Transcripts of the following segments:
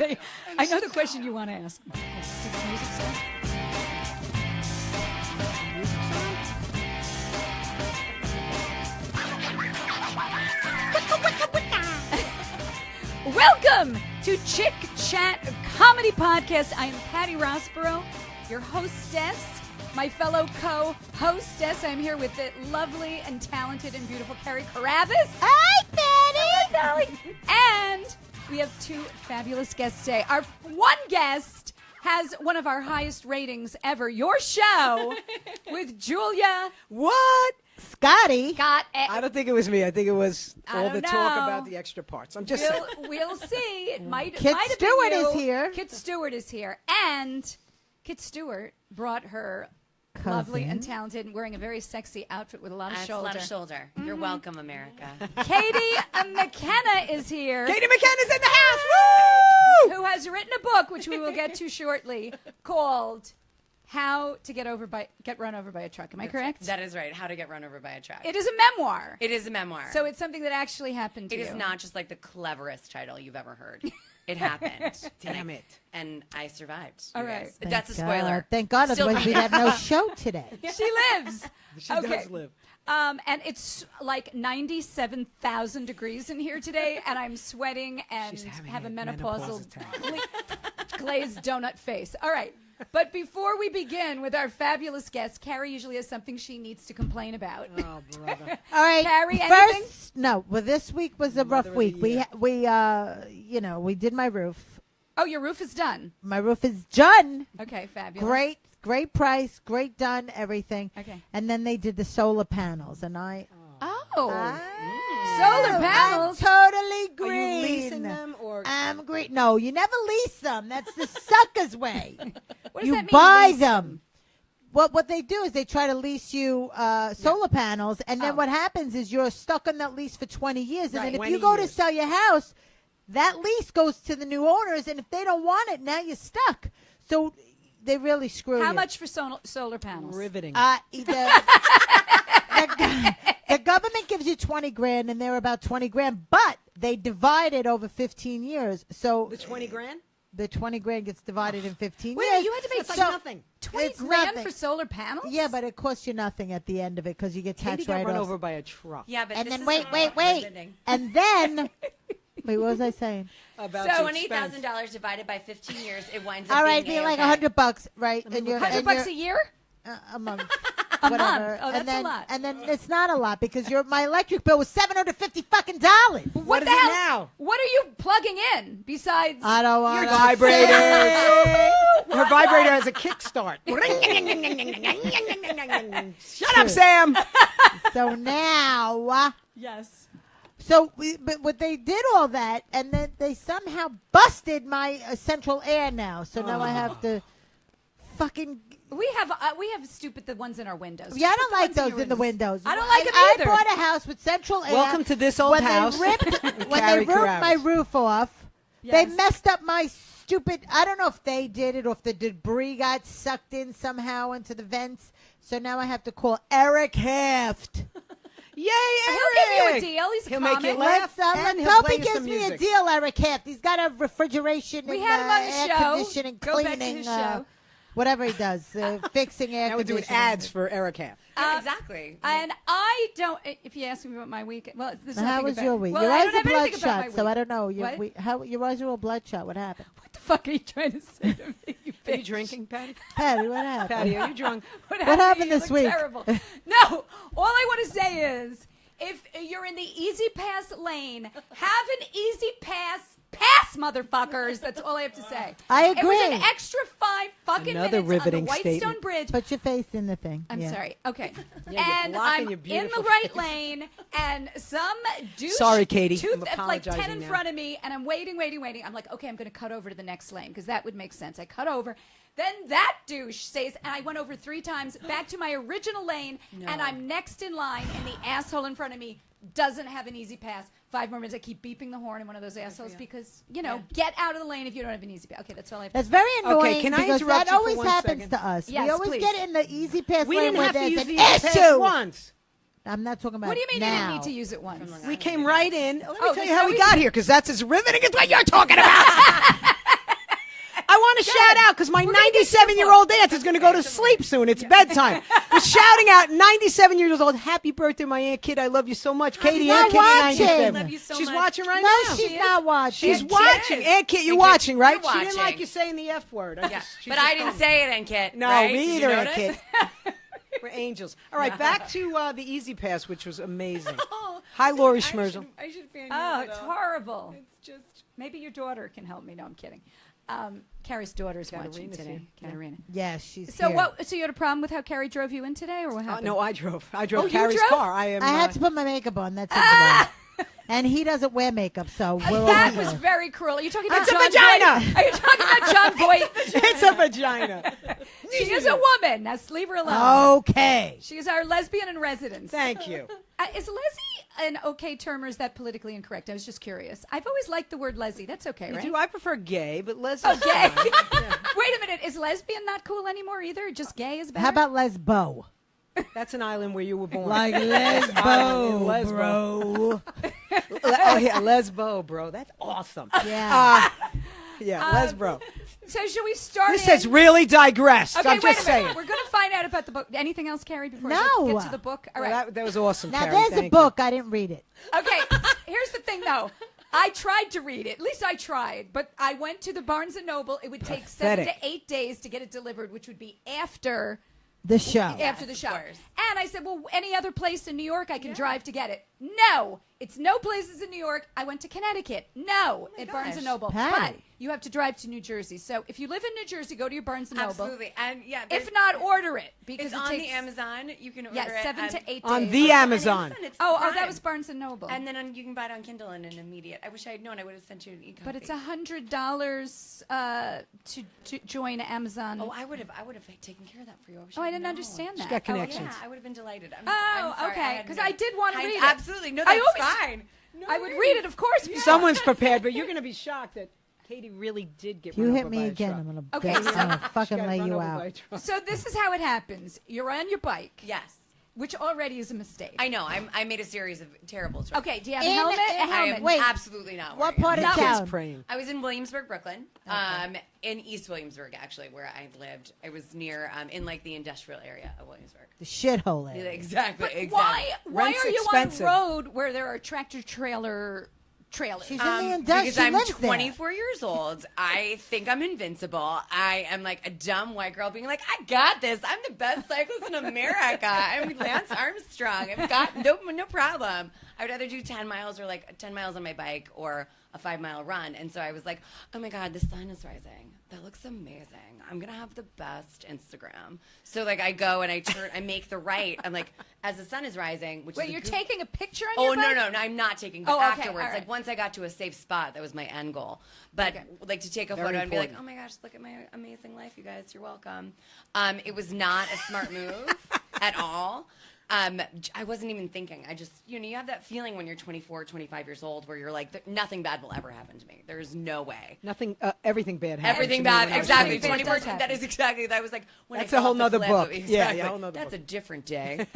say, I know the question you want to ask. Did the music start? Welcome to Chick Chat Comedy Podcast. I am Patty Rossborough, your hostess, my fellow co-hostess. I'm here with the lovely and talented and beautiful Carrie Carabas. Hi, Patty. Hello, darling. And we have two fabulous guests today. Our one guest has one of our highest ratings ever. Your show with Julia. What? Scotty. I don't think it was me. I think it was all the talk about the extra parts. I'm just saying. We'll see. It might Kit have Stewart been you. is here. Kit Stewart is here. And Kit Stewart brought her lovely and talented and wearing a very sexy outfit with a lot of shoulder. A lot of shoulder. You're welcome, America. Katie McKenna is is Katie McKenna's in the house. Woo! who has written a book, which we will get to shortly, called How to Get Run Over by a Truck. Am I correct? That is right. How to Get Run Over by a Truck. It is a memoir. It is a memoir. So it's something that actually happened to you. It is not just like the cleverest title you've ever heard. It happened. Damn it. And I survived. All right. That's a spoiler. Thank God, Still otherwise we'd have no show today. She lives. She does live. And it's like 97,000 degrees in here today, and I'm sweating and have a menopausal glazed donut face. All right. But before we begin with our fabulous guest, Carrie usually has something she needs to complain about. Oh, brother. All right, Carrie, anything? No. Well, this week was a rough week. We did my roof. Oh, your roof is done. My roof is done. Okay, fabulous. Great price, great done, everything. Okay. And then they did the solar panels, and solar panels. I'm totally green. Are you leasing them or? I'm green. No, you never lease them. That's the sucker's way. What does You that mean, buy lease them. What they do is they try to lease you solar panels, and then what happens is you're stuck on that lease for 20 years. And then if you go to sell your house, that lease goes to the new owners, and if they don't want it, now you're stuck. So they really screw you. How much for solar panels? Riveting. The government gives you $20,000, and they're about $20,000, but they divide it over 15 years. So the $20,000? The $20,000 gets divided in 15 Wait, years. you had to pay That's like nothing. $20,000 for solar panels? Yeah, but it costs you nothing at the end of it because you get tax Katie got run write-offs. over by a truck. Yeah, but And this then is wait. And then wait, what was I saying? About So expense. $20,000 divided by 15 years, it winds up All right, being be like A-okay. $100, right? And you're $100 a year? a month. A Whatever. month. Oh, that's and then, a lot. And then it's not a lot because my electric bill was $750 fucking dollars. What is the it hell? now? What are you plugging in besides? I don't want Your vibrators. Her vibrator has a kickstart. Shut up, Sam. So now, Yes. but what they did all that, and then they somehow busted my central air now. So now I have to fucking. We have stupid the ones in our windows. Yeah, I Just don't put like ones those in the windows. I don't like them I either. bought a house with central air. Welcome to this old house. When they Carrie ripped Carabas. my roof off, Yes. they messed up my stupid. I don't know if they did it or if the debris got sucked in somehow into the vents. So now I have to call Eric Heft. Yay, He'll Eric. give you a deal. He's a He'll make you comic. laugh. Let's and he'll hope play he you gives some me a music. deal, Eric Heft. He's got a refrigeration We and had him on the air show. conditioning, Go back to cleaning, his show. whatever he does, fixing air Now we're doing conditioning. ads for Eric Ham. Yeah, exactly. And I don't. If you ask me about my week, well, there's How nothing was about, your week? Well, Your I eyes don't are have anything about my bloodshot, so week. I don't know. What? Your eyes are all bloodshot. What happened? What the fuck are you trying to say to me? You Are you bitch? drinking, Patty? Patty, what happened? Patty, are you drunk? What happened You this look week? Terrible. No, all I want to say is, if you're in the Easy Pass lane, have an Easy Pass, motherfuckers. That's all I have to say. I It was agree. an extra 5 fucking Another minutes riveting on the Whitestone statement. Bridge. Put your face in the thing. I'm Yeah. sorry. Okay. Yeah, and you're blocking I'm your in the beautiful right face. lane, and some douche. Sorry, Katie. I'm Like 10 apologizing in now. front of me, and I'm waiting. I'm like, okay, I'm going to cut over to the next lane because that would make sense. I cut over. Then that douche says, and I went over 3 times back to my original lane, and I'm next in line, and the asshole in front of me doesn't have an Easy Pass. 5 more minutes. I keep beeping the horn in one of those assholes because, get out of the lane if you don't have an Easy Pass. Okay, that's all I have to That's say. very annoying can I because interrupt that you for always 1 happens second? to us. Yes, we always please. get in the Easy Pass We lane didn't where have to there's use an the Easy Pass issue. once. I'm not talking about What do you mean now. you didn't need to use it once? We came right in. Let me Oh, tell you there's how no we Easy got here, because that's as riveting as what you're talking about. shout out because my 97-year-old aunt is going to go to sleep soon. It's bedtime. We're shouting out 97 years old. Happy birthday, my Aunt Kid. I love you so much. Katie, Aunt Kid, 97. I love you so She's much. watching right No, now. she's not watching. She's watching. Aunt Kit, you're watching, right? You're She didn't like watching. you saying the F word. But I didn't say it, Aunt Kit. No, right? me Did either, you Aunt notice? Kit. We're angels. All right, back to the Easy Pass, which was amazing. Hi, Lori Schmerzel. I should fan you. Oh, it's horrible. It's just. Maybe your daughter can help me. No, I'm kidding. Carrie's daughter's watching today. Katarina. Yes, she's So here. what? So you had a problem with how Carrie drove you in today, or what happened? No, I drove. I Oh, drove you Carrie's drove? car. I am. I had to put my makeup on. That's it. And he doesn't wear makeup, so we're That all was there. very cruel. Are you talking about It's a John vagina. Voight? Are you talking about John Voight? It's a vagina. She is a woman. Now leave her alone. Okay. She is our lesbian in residence. Thank you. Is leslie an okay term, or is that politically incorrect? I was just curious. I've always liked the word leslie. That's okay, right? I prefer gay, but lesbian. Okay. Wait a minute. Is lesbian not cool anymore either? Just gay is better? How about Lesbo? That's an island where you were born. Like Island in Lesbo, bro. Oh yeah, Lesbo, bro. That's awesome. Yeah. Lesbo. So should we start This in? has really digressed. Okay, I'm wait just a minute. saying. We're going to find out about the book. Anything else, Carrie, before I No. get to the book? All Well, right. that was awesome, Now, Carrie. there's a Thank book. I didn't read it. Okay, here's the thing, though. I tried to read it. At least I tried. But I went to the Barnes & Noble. It would take 7 to Pathetic. 8 days to get it delivered, which would be after The show. after the of show. course. And I said, well, any other place in New York I can drive to get it? No. It's no places in New York. I went to Connecticut. No. At Barnes gosh. & Noble. Patty. But you have to drive to New Jersey. So if you live in New Jersey, go to your Barnes & Noble. Absolutely. And yeah. If not, order it. Because it's it on takes, the Amazon. You can order Yeah, it. 7 and- to 8 days. On the Amazon. It's Oh, Prime. that was Barnes & Noble. And then you can buy it on Kindle in an immediate. I wish I had known. I would have sent you an e-copy. But it's $100 to join Amazon. Oh, I would have taken care of that for you. I didn't understand that. got Oh, connections. Yeah, I would have been delighted. I'm Oh, sorry, okay. Because I did want to read it. Absolutely. No, I that's always- fine. No I would worries. read it, of course. Someone's prepared, but you're going to be shocked that Katie really did get If you run hit over me by a again, truck. I'm going Okay, to so- fucking Got lay run you over by a out. truck. So this is how it happens. You're on your bike, Yes. which already is a mistake. I know. I made a series of terrible choices. Okay, do you have a In- helmet? in- A I helmet. am Wait. absolutely not. What wearing part it. of Kids town? praying. I was in Williamsburg, Brooklyn, in East Williamsburg, actually, where I lived. I was near, in like the industrial area of Williamsburg. The shithole Yeah, area. exactly. But exactly. why Rent's are you expensive. on road where there are tractor trailers? She's in the industrial. Because She I'm lives 24 years old. I think I'm invincible. I am like a dumb white girl being like, I got this. I'm the best cyclist in America. I'm Lance Armstrong. I've got no problem. I would either do 10 miles or like 10 miles on my bike or a 5-mile run. And so I was like, oh my God, the sun is rising. That looks amazing. I'm going to have the best Instagram. So like I go and I make the right. I'm like, as the sun is rising, which Wait, is a you're good- taking a picture on Oh your bike? no, I'm not taking. Oh, But okay, afterwards, all right. like once I got to a safe spot, that was my end goal. But Okay. like to take a Very photo and be like, important. oh my gosh, look at my amazing life, you guys. You're welcome. It was not a smart move at all. I wasn't even thinking. I just, you have that feeling when you're 24, 25 years old where you're like, nothing bad will ever happen to me. There's no way. Nothing, everything bad happened. Everything to me bad, when I was exactly. 24. 24. Does happen. That is exactly. That was like when That's I a fell whole off the nother cliff. book. Yeah, Exactly. yeah, a whole nother That's book. a different day.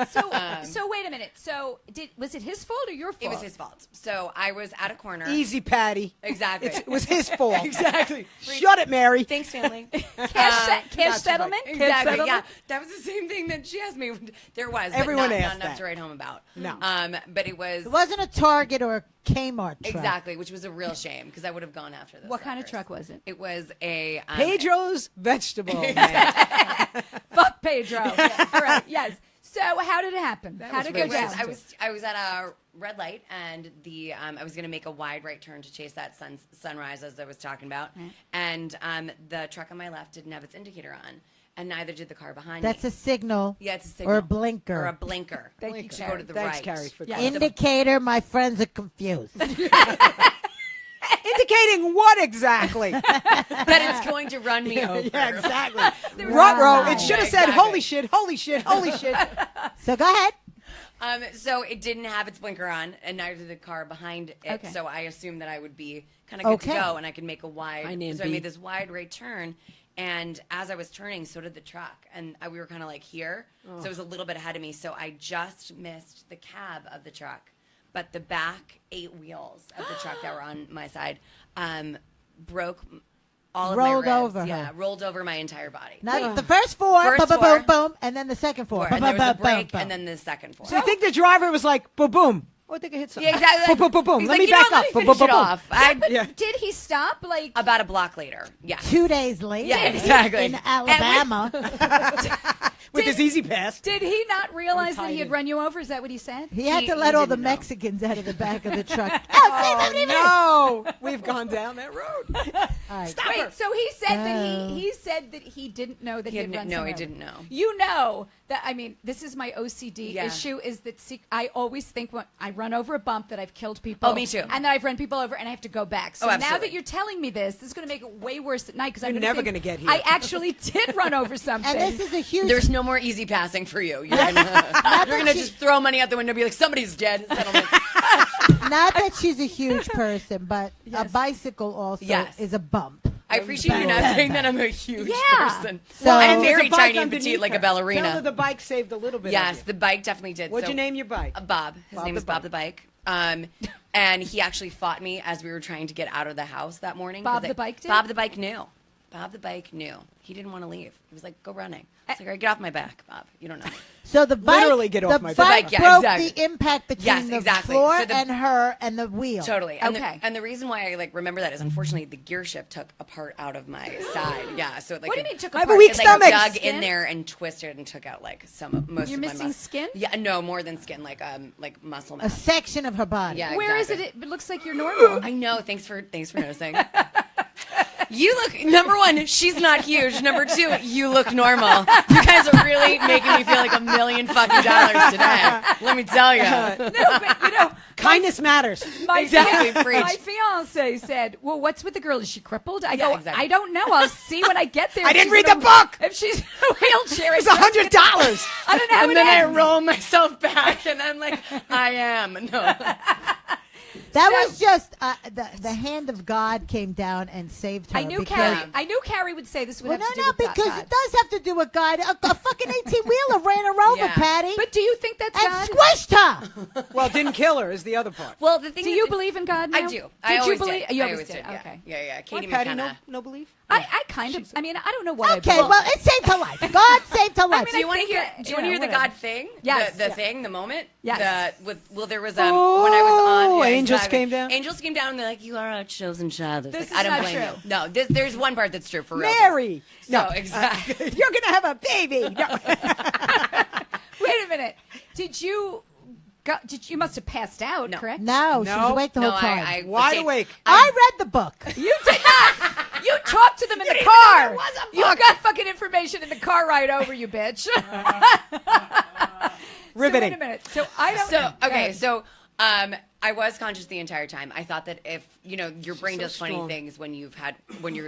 So wait a minute. So was it his fault or your fault? It was his fault. So I was at a corner. Easy, Patty. Exactly. It was his fault. Exactly. Shut it, Mary. Thanks, family. Cash settlement? Exactly. Cash settlement? Yeah, that was the same thing that she asked me. There was, but Everyone not, asked not enough that. to write home about. No. But it was It wasn't a Target or a Kmart truck. exactly, which was a real shame because I would have gone after this. What kind of truck was it? It was a Pedro's vegetable. Fuck Pedro. Yeah. All right. Yes. So how did it happen? How did it go It was, down? I was at a red light and I was going to make a wide right turn to chase that sunrise as I was talking about, and the truck on my left didn't have its indicator on, and neither did the car behind That's me. a signal. Yeah, it's a signal. Or a blinker. Or a blinker. Thank you, to Carrie. go to the Thanks, right. Carrie, for Yeah. Indicator, my friends are confused. Indicating what exactly? That it's going to run me over. Yeah, exactly. Right. Ruh-roh. It should have said, Exactly. holy shit, holy shit, holy shit. So go ahead. So it didn't have its blinker on, and neither did the car behind it. Okay. So I assumed that I would be kind of good Okay. to go, and I could make a wide. Hi, Nan So I B. made this wide right turn, and as I was turning, so did the truck, and we were kind of like here, so it was a little bit ahead of me. So I just missed the cab of the truck, but the back 8 wheels of the truck that were on my side broke all of rolled my ribs. over Yeah, her. rolled over my entire body. Not the first four, First boom, four. boom, boom, and then the second four. And there was a break, and then the second four. So I think the driver was like, boom, boom. Oh, I think I hit something. Yeah, exactly. Boom, boom, boom, boom. He's Let like, me back let up. me Boom, finish boom, it boom. off. Yeah. Did he stop? Like About a block later. Yeah. 2 days later. Yeah, exactly. In Alabama. With his Easy Pass. did he not realize that he had run you over? Is that what he said? He had to He let all the didn't know. Mexicans out of the back of the truck. Oh, no. We've gone down that road. All right. Wait, so he said that he said that he didn't know that he had run No, someone he over. didn't know. You know that this is my OCD Yeah. issue is that I always think when I run over a bump that I've killed people. Oh, me too. And then I've run people over and I have to go back. So Oh, now absolutely. that you're telling me this is going to make it way worse at night because I'm You're never gonna get here. I actually did run over something. And this is a huge. There's no more easy passing for you. You're gonna just throw money out the window and be like, somebody's dead. Settlement. Not that she's a huge person, but a Yes. bicycle also Yes. is a bump. I appreciate you not saying that I'm a huge person. So- I'm There's very There's a bike tiny and underneath petite like a her. Tell her ballerina. the bike saved a little bit. Yes, of you. the bike definitely did. What'd So, you name your bike? Bob. His name the is Bob Bike. the Bike. And he actually fought me as we were trying to get out of the house that morning. Bob 'cause the Bike did? Bob the Bike knew. Bob the Bike knew. He didn't want to leave. He was like, go running. I was like, all right, get off my back, Bob. You don't know me. So the bike, Literally get off the my bike back. Yeah, broke exactly. the impact between Yes, the exactly. floor So the- and her and the wheel. Totally. And Okay. and the reason why I remember that is unfortunately the gear shift took a part out of my side. Yeah. So what do you mean took I have apart? a weak It, stomach. dug skin? in there and twisted and took out like most You're of my missing muscle. skin? Yeah, no, more than skin, like muscle A mass. section of her body. Yeah, Where is exactly. it? It looks like you're normal. I know. Thanks for noticing. You look, number one, she's not huge. Number two, you look normal. You guys are really making me feel like $1 million fucking today. Let me tell you. No, but Kindness matters. my Exactly, preach. my fiance said, "Well, what's with the girl? Is she crippled?" I Yeah, go, exactly. "I don't know. I'll see when I get there." I If didn't she's read in the book. If she's in a wheelchair, It's $100. I don't know how And it then I ends. roll myself back, and I'm like, I am. No. That was just the hand of God came down and saved her. I knew because, Carrie would say this would Well, have to do no, with because God. it does have to do with God. A fucking 18-wheeler ran her over, Yeah. Patty, But do you think that's and God? squished her. Well, didn't kill her is the other part. Well, the thing Do is, you believe in God now? I do. Did I you always believe? did. You I always always did. did. Yeah. Okay. Yeah. Katie What, Patty, McKenna. no belief? I kind of. I mean, I don't know what I Okay, believe. well, it saved her life. God saved her life. mean, Do you I want to think hear? that- Do you want to yeah, hear the whatever. God thing? Yes. The thing, the moment. Yes. There was when I was on. Yeah, angels exactly. came down? Angels came down and they're like, "You are our chosen child." It's This like, I is don't not blame true. you. No, there's one part that's true for real. Mary. No, exactly. You're going to have a baby. No. Wait a minute. Did you? You must have passed out, No. correct? No, she was No. awake the No, whole time. I Wide okay, awake. I read the book. You did not. You talked to them in the car. You got fucking information in the car ride over, you bitch. Riveting. So wait a minute. So I don't. So Go okay, ahead. so I was conscious the entire time. I thought that if your brain so does funny strong. things when you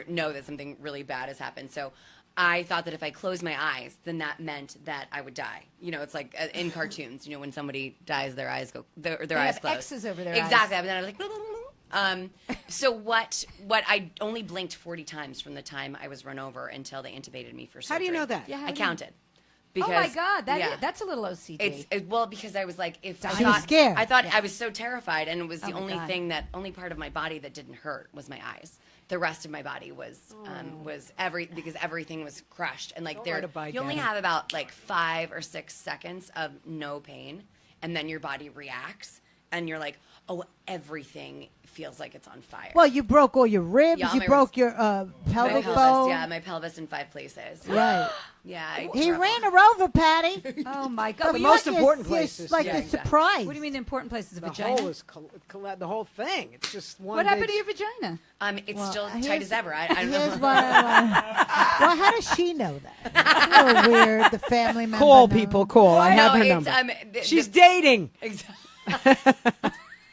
know that something really bad has happened. So I thought that if I closed my eyes, then that meant that I would die. It's like in cartoons. When somebody dies, their eyes go their eyes have close. X's over their exactly. eyes. And then I was like. So what I only blinked 40 times from the time I was run over until they intubated me for surgery. How do you know that? Yeah, how I do you- counted. Oh Because, my God, yeah. that's a little OCD. Well, because I was like, if I She was thought, scared. I thought I was so terrified, and it was the Oh my only God. only part of my body that didn't hurt was my eyes. The rest of my body was because everything was crushed, and like Don't ride a bike, you only Adam. have about like 5 or 6 seconds of no pain, and then your body reacts, and you're like, oh, everything feels like it's on fire. Well, you broke all your ribs. Yeah, all You my broke ribs. your my pelvic pelvis, bone. yeah, my pelvis in 5 places. Right. Yeah, He ran her over, Patty. oh my God. The Well, most you- important you're places, like yeah, a exactly. surprise. What do you mean the important place is the The vagina? whole is the whole thing. It's just one. What happened big- to your vagina? It's Well, still tight here's- as ever. I don't know. Here's what I want. Well, how does she know that? It's a little weird. The family member. Call knows. people. Call. I have her number. She's dating.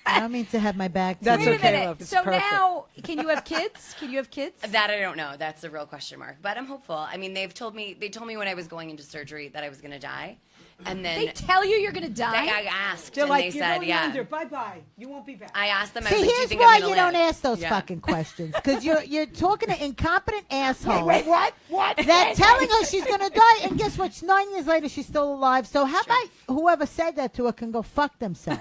I don't mean to have my back. That's Wait a okay, minute. love. It's So perfect. now, can you have kids? Can you have kids? That I don't know. That's a real question mark. But I'm hopeful. I mean, they told me when I was going into surgery that I was going to die, and then They tell you you're going to die. I asked, They're and like, they you're said, going yeah. under. Bye bye. You won't be back. I asked them. I See, was like, do you here's think why I'm gonna you don't live? ask those Yeah. fucking questions, because you're talking to incompetent assholes. Wait, what? What? That telling her she's going to die, and guess what? 9 years later, she's still alive. So how about whoever said that to her can go fuck themselves?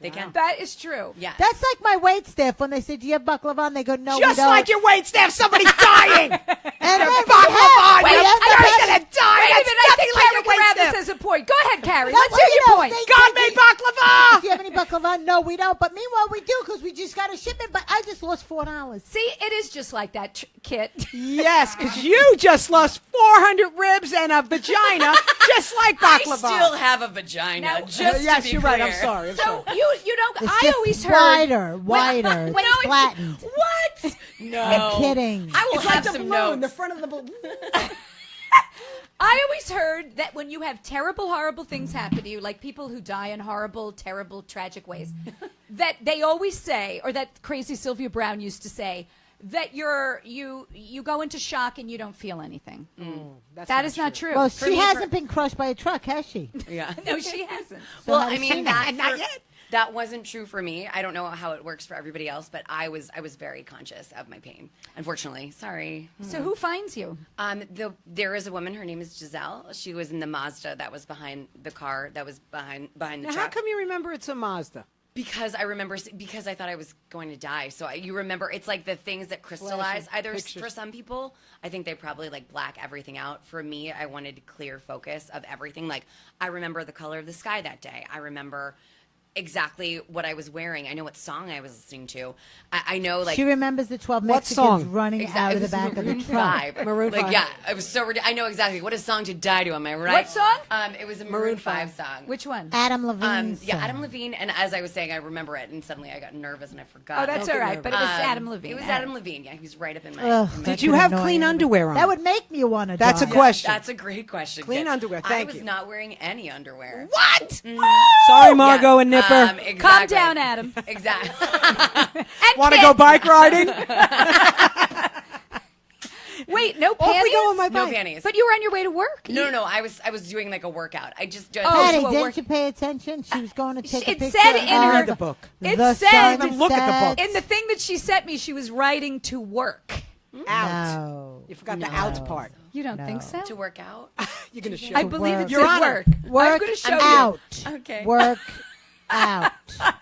They can. That is true. Yeah. That's like my wait staff when they say, "Do you have baklava on?" They go, "No, we Just don't." like your wait staff, somebody's dying. And Your then baklava, we you're have- gonna die. Wait a That's minute, I think nothing like Carrie your can wait have this staff. as a point. Go ahead, Carrie. That's Let's what hear you your know, point. they- God made baklava. Do you have any baklava? No, we don't. But meanwhile, we do because we just got a shipment. But I just lost $4. See, it is just like that, Kit. Yes, because you just lost 400 ribs and a vagina, just like I baklava. still have a vagina. Now- just yes, to be you're right. I'm clear. sorry. I'm So sorry. you don't. It's I just always heard. wider, when it's it's- flattened. What? No. I'm kidding. I will It's have like the some balloon, the notes. front of the balloon. I always heard that when you have terrible, horrible things happen to you, like people who die in horrible, terrible, tragic ways, that they always say, or that crazy Sylvia Brown used to say, that you go into shock and you don't feel anything. That is not true. Well, For she me, hasn't been crushed by a truck, has she? Yeah. No, she hasn't. So Well, how I does she mean, know? that wasn't true for me. I don't know how it works for everybody else, but I was very conscious of my pain. Unfortunately, sorry. So who finds you? There is a woman. Her name is Giselle. She was in the Mazda that was behind the car that was behind the Now, truck. how come you remember it's a Mazda? Because I remember, because I thought I was going to die. So you remember, it's like the things that crystallize. Either pictures. for some people, I think they probably like black everything out. For me, I wanted clear focus of everything. Like I remember the color of the sky that day. I remember exactly what I was wearing. I know what song I was listening to. I know like She remembers the 12 What Mexicans song? running out of the back of the truck. Maroon Like 5. yeah, I was so I know exactly what a song to die to. Am I right? What song? It was a Maroon 5 song. Which one? Adam Levine. Yeah, Adam Levine. And as I was saying, I remember it, and suddenly I got nervous and I forgot. Oh, that's all right. But it was Adam Levine. It was Adam Levine. Yeah, he was right up in my. Ugh, in my- that Did you could have annoy clean me. underwear on? That would make me want to That's a die. question. That's a great question. Clean Kit. underwear, thank I was you. not wearing any underwear. What? Sorry, Margot and Nipper. Exactly. Calm down, Adam. Exactly. And Want to Kit, go bike riding? Wait, no Off panties? we go on my No bike. panties. But you were on your way to work. No. I was doing like a workout. I just. Oh, Patty, to a didn't work- you pay attention? She was going to take a It picture said in of her- the book. It the said- sunset. Look at the book. In the thing that she sent me, she was writing to work. Out. No. You forgot the out part. You don't No. think so? to work out. You're going to show I me. believe work. it's Your at Honor. work. I'm Work going to show out. you. Okay. Work out. All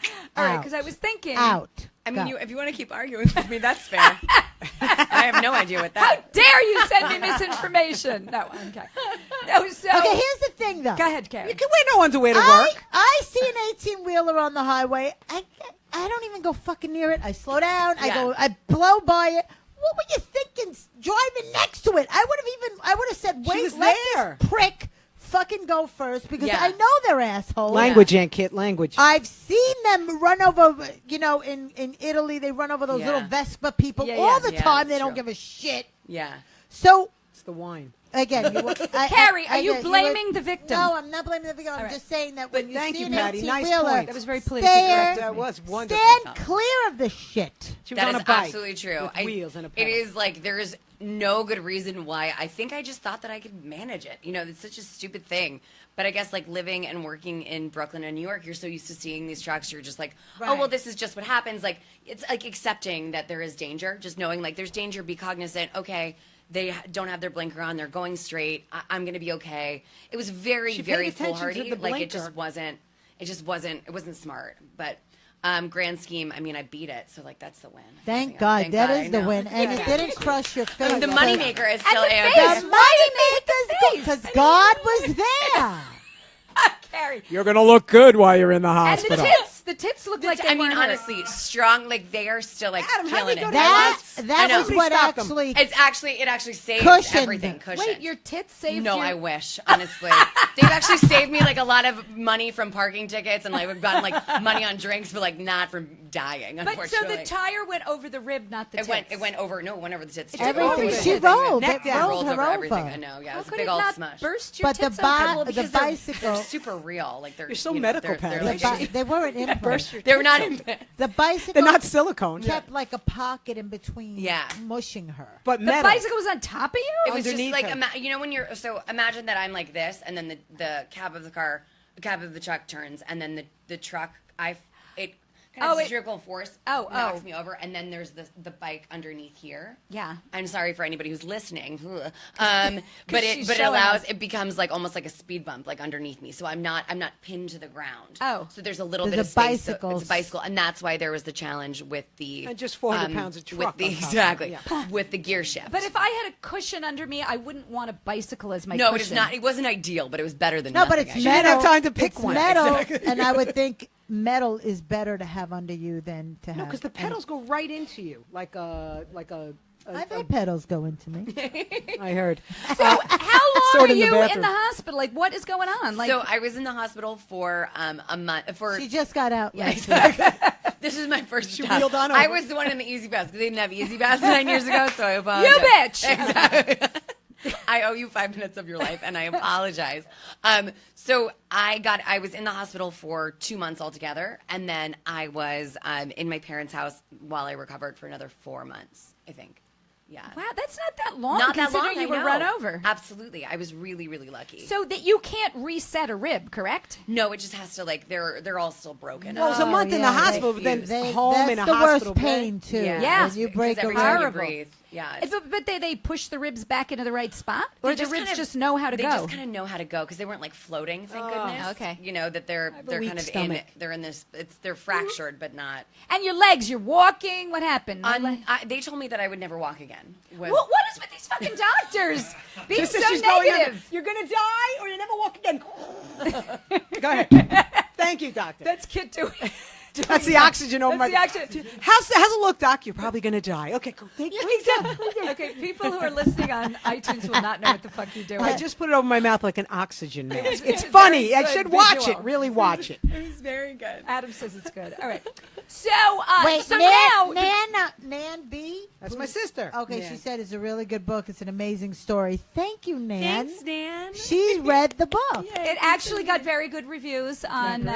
right, because I was thinking. Out. I mean, Go. if you want to keep arguing with me, that's fair. I have no idea what How that. dare you send me misinformation? No, okay. No, so. Okay, here's the thing, though. Go ahead, Carrie. You can wear no underwear to work. I see an 18-wheeler on the highway. I don't even go fucking near it. I slow down. Yeah. I blow by it. What were you thinking driving next to it? I would have said, She wait, was let there. this prick fucking go first because Yeah. I know they're assholes. Language, Aunt Kit, language. I've seen them run over, in Italy, they run over those Yeah. little Vespa people Yeah, all yeah. the Yeah, time. They that's don't true. give a shit. Yeah. So, It's the wine. again, Carrie, are you blaming the victim? No, I'm not blaming the victim. I'm right. just saying that when you thank see you, an Patty. Nice 18-wheeler, point. That was very politically stare- correct. That was wonderful. stand clear of the shit. She was That on is a bike. absolutely true. With wheels and a It pedal. is like there is no good reason why. I think I just thought that I could manage it. It's such a stupid thing. But I guess like living and working in Brooklyn and New York, you're so used to seeing these trucks. You're just like, oh well, Right. this is just what happens. Like it's like accepting that there is danger. Just knowing like there's danger. Be cognizant. Okay. They don't have their blinker on. They're going straight. I'm going to be okay. It was very, She paid very attention to foolhardy. the Like it blinker. wasn't smart. But grand scheme, I mean, I beat it. So like that's the win. Thank God. Thank That God, is I the know. win. And it didn't crush your face. The moneymaker is still the Aunt face. Kit. The Why moneymaker's because God was there. Carrie. You're going to look good while you're in the And hospital. the tits look like they I mean, weren't hurt. honestly, strong. Like they are still like Adam, how'd killing you go it. to That I that know. was what Stop 'em. actually. It actually saved Cushioned. everything. Cushioned. Wait, your tits saved No, you? I wish, honestly. They've actually saved me like a lot of money from parking tickets and like we've gotten like money on drinks, but like not from dying, But so unfortunately. the tire went over the rib, not the tits. it went over the tits. too. Everything. It She went rolled. Neck It down. rolled over her everything. over. I know, yeah. How It was a could big it old not smush. burst your But the tits bi- open? Well, the because bicycle. they're super real. Like they're You're so you know, medical, they're Patty. like, They weren't implants. they're not in. The bicycle They're not silicone. kept like a pocket in between, Yeah. mushing her. But The metal. bicycle was on top of you? It was just Underneath like her. when you're imagine that I'm like this, and then the cab of the truck turns, and then the truck kind of centrifugal force knocks oh. me over, and then there's the bike underneath here. Yeah. I'm sorry for anybody who's listening, but it becomes like almost like a speed bump like underneath me, so I'm not pinned to the ground. Oh. So there's a little There's bit of a space. bicycle. So it's a bicycle, and that's why there was the challenge with the And just 400 pounds of truck with the, on top of it, exactly yeah. with the gear shift. But if I had a cushion under me, I wouldn't want a bicycle as my no, cushion. it's not. It wasn't ideal, but it was better than No, but nothing, it's I metal. didn't have time to pick it's one. metal, and I would think metal is better to have under you than to have. No, because the pedals go right into you, like a. I've had pedals go into me. I heard. So how long Sort are in the you in bathroom. the hospital? Like, what is going on? Like, So I was in the hospital for a month. She just got out. Yeah, last exactly. This is my first She job. wheeled on I over. was the one in the Easy Pass because they didn't have Easy Pass 9 years ago, so I apologize. you bitch. Exactly. I owe you 5 minutes of your life, and I apologize. So I was in the hospital for 2 months altogether, and then I was in my parents' house while I recovered for another 4 months, I think. Yeah. Wow, that's not that long. Not that long. considering you I were know. run over. Absolutely. I was really, really lucky. So that you can't reset a rib, correct? No, it just has to, like, they're all still broken. Well, it was a month in the hospital, but then home that's in a the hospital worst pain bed. too. Yeah. When you Because break a every rib. time you Horrible. breathe. Yeah. it's- But they push the ribs back into the right spot? Or the ribs kind of- just know how to they go? just kind of know how to go because they weren't like floating. Thank goodness. Okay. You know that they're a kind weak of stomach. they're in this. They're fractured, but not. And your legs, you're walking. What happened? They told me that I would never walk again. What is with these fucking doctors being Just so as she's going under, negative? you're going to die or you never walk again. Go ahead. Thank you, doctor. That's Kit doing. That's the oxygen over That's my. the oxygen. How's it look, Doc? You're probably going to die. Okay, cool. Thank you. Okay, people who are listening on iTunes will not know what the fuck you're doing. I just put it over my mouth like an oxygen mask. It's very funny. I good should watch visual. it. Really watch it. It was very good. Adam says it's good. All right. So, Wait, so Nan, now. Nan B. That's my sister. Okay, Yeah. she said it's a really good book. It's an amazing story. Thank you, Nan. Thanks, Dan. She read the book. It actually got very good reviews on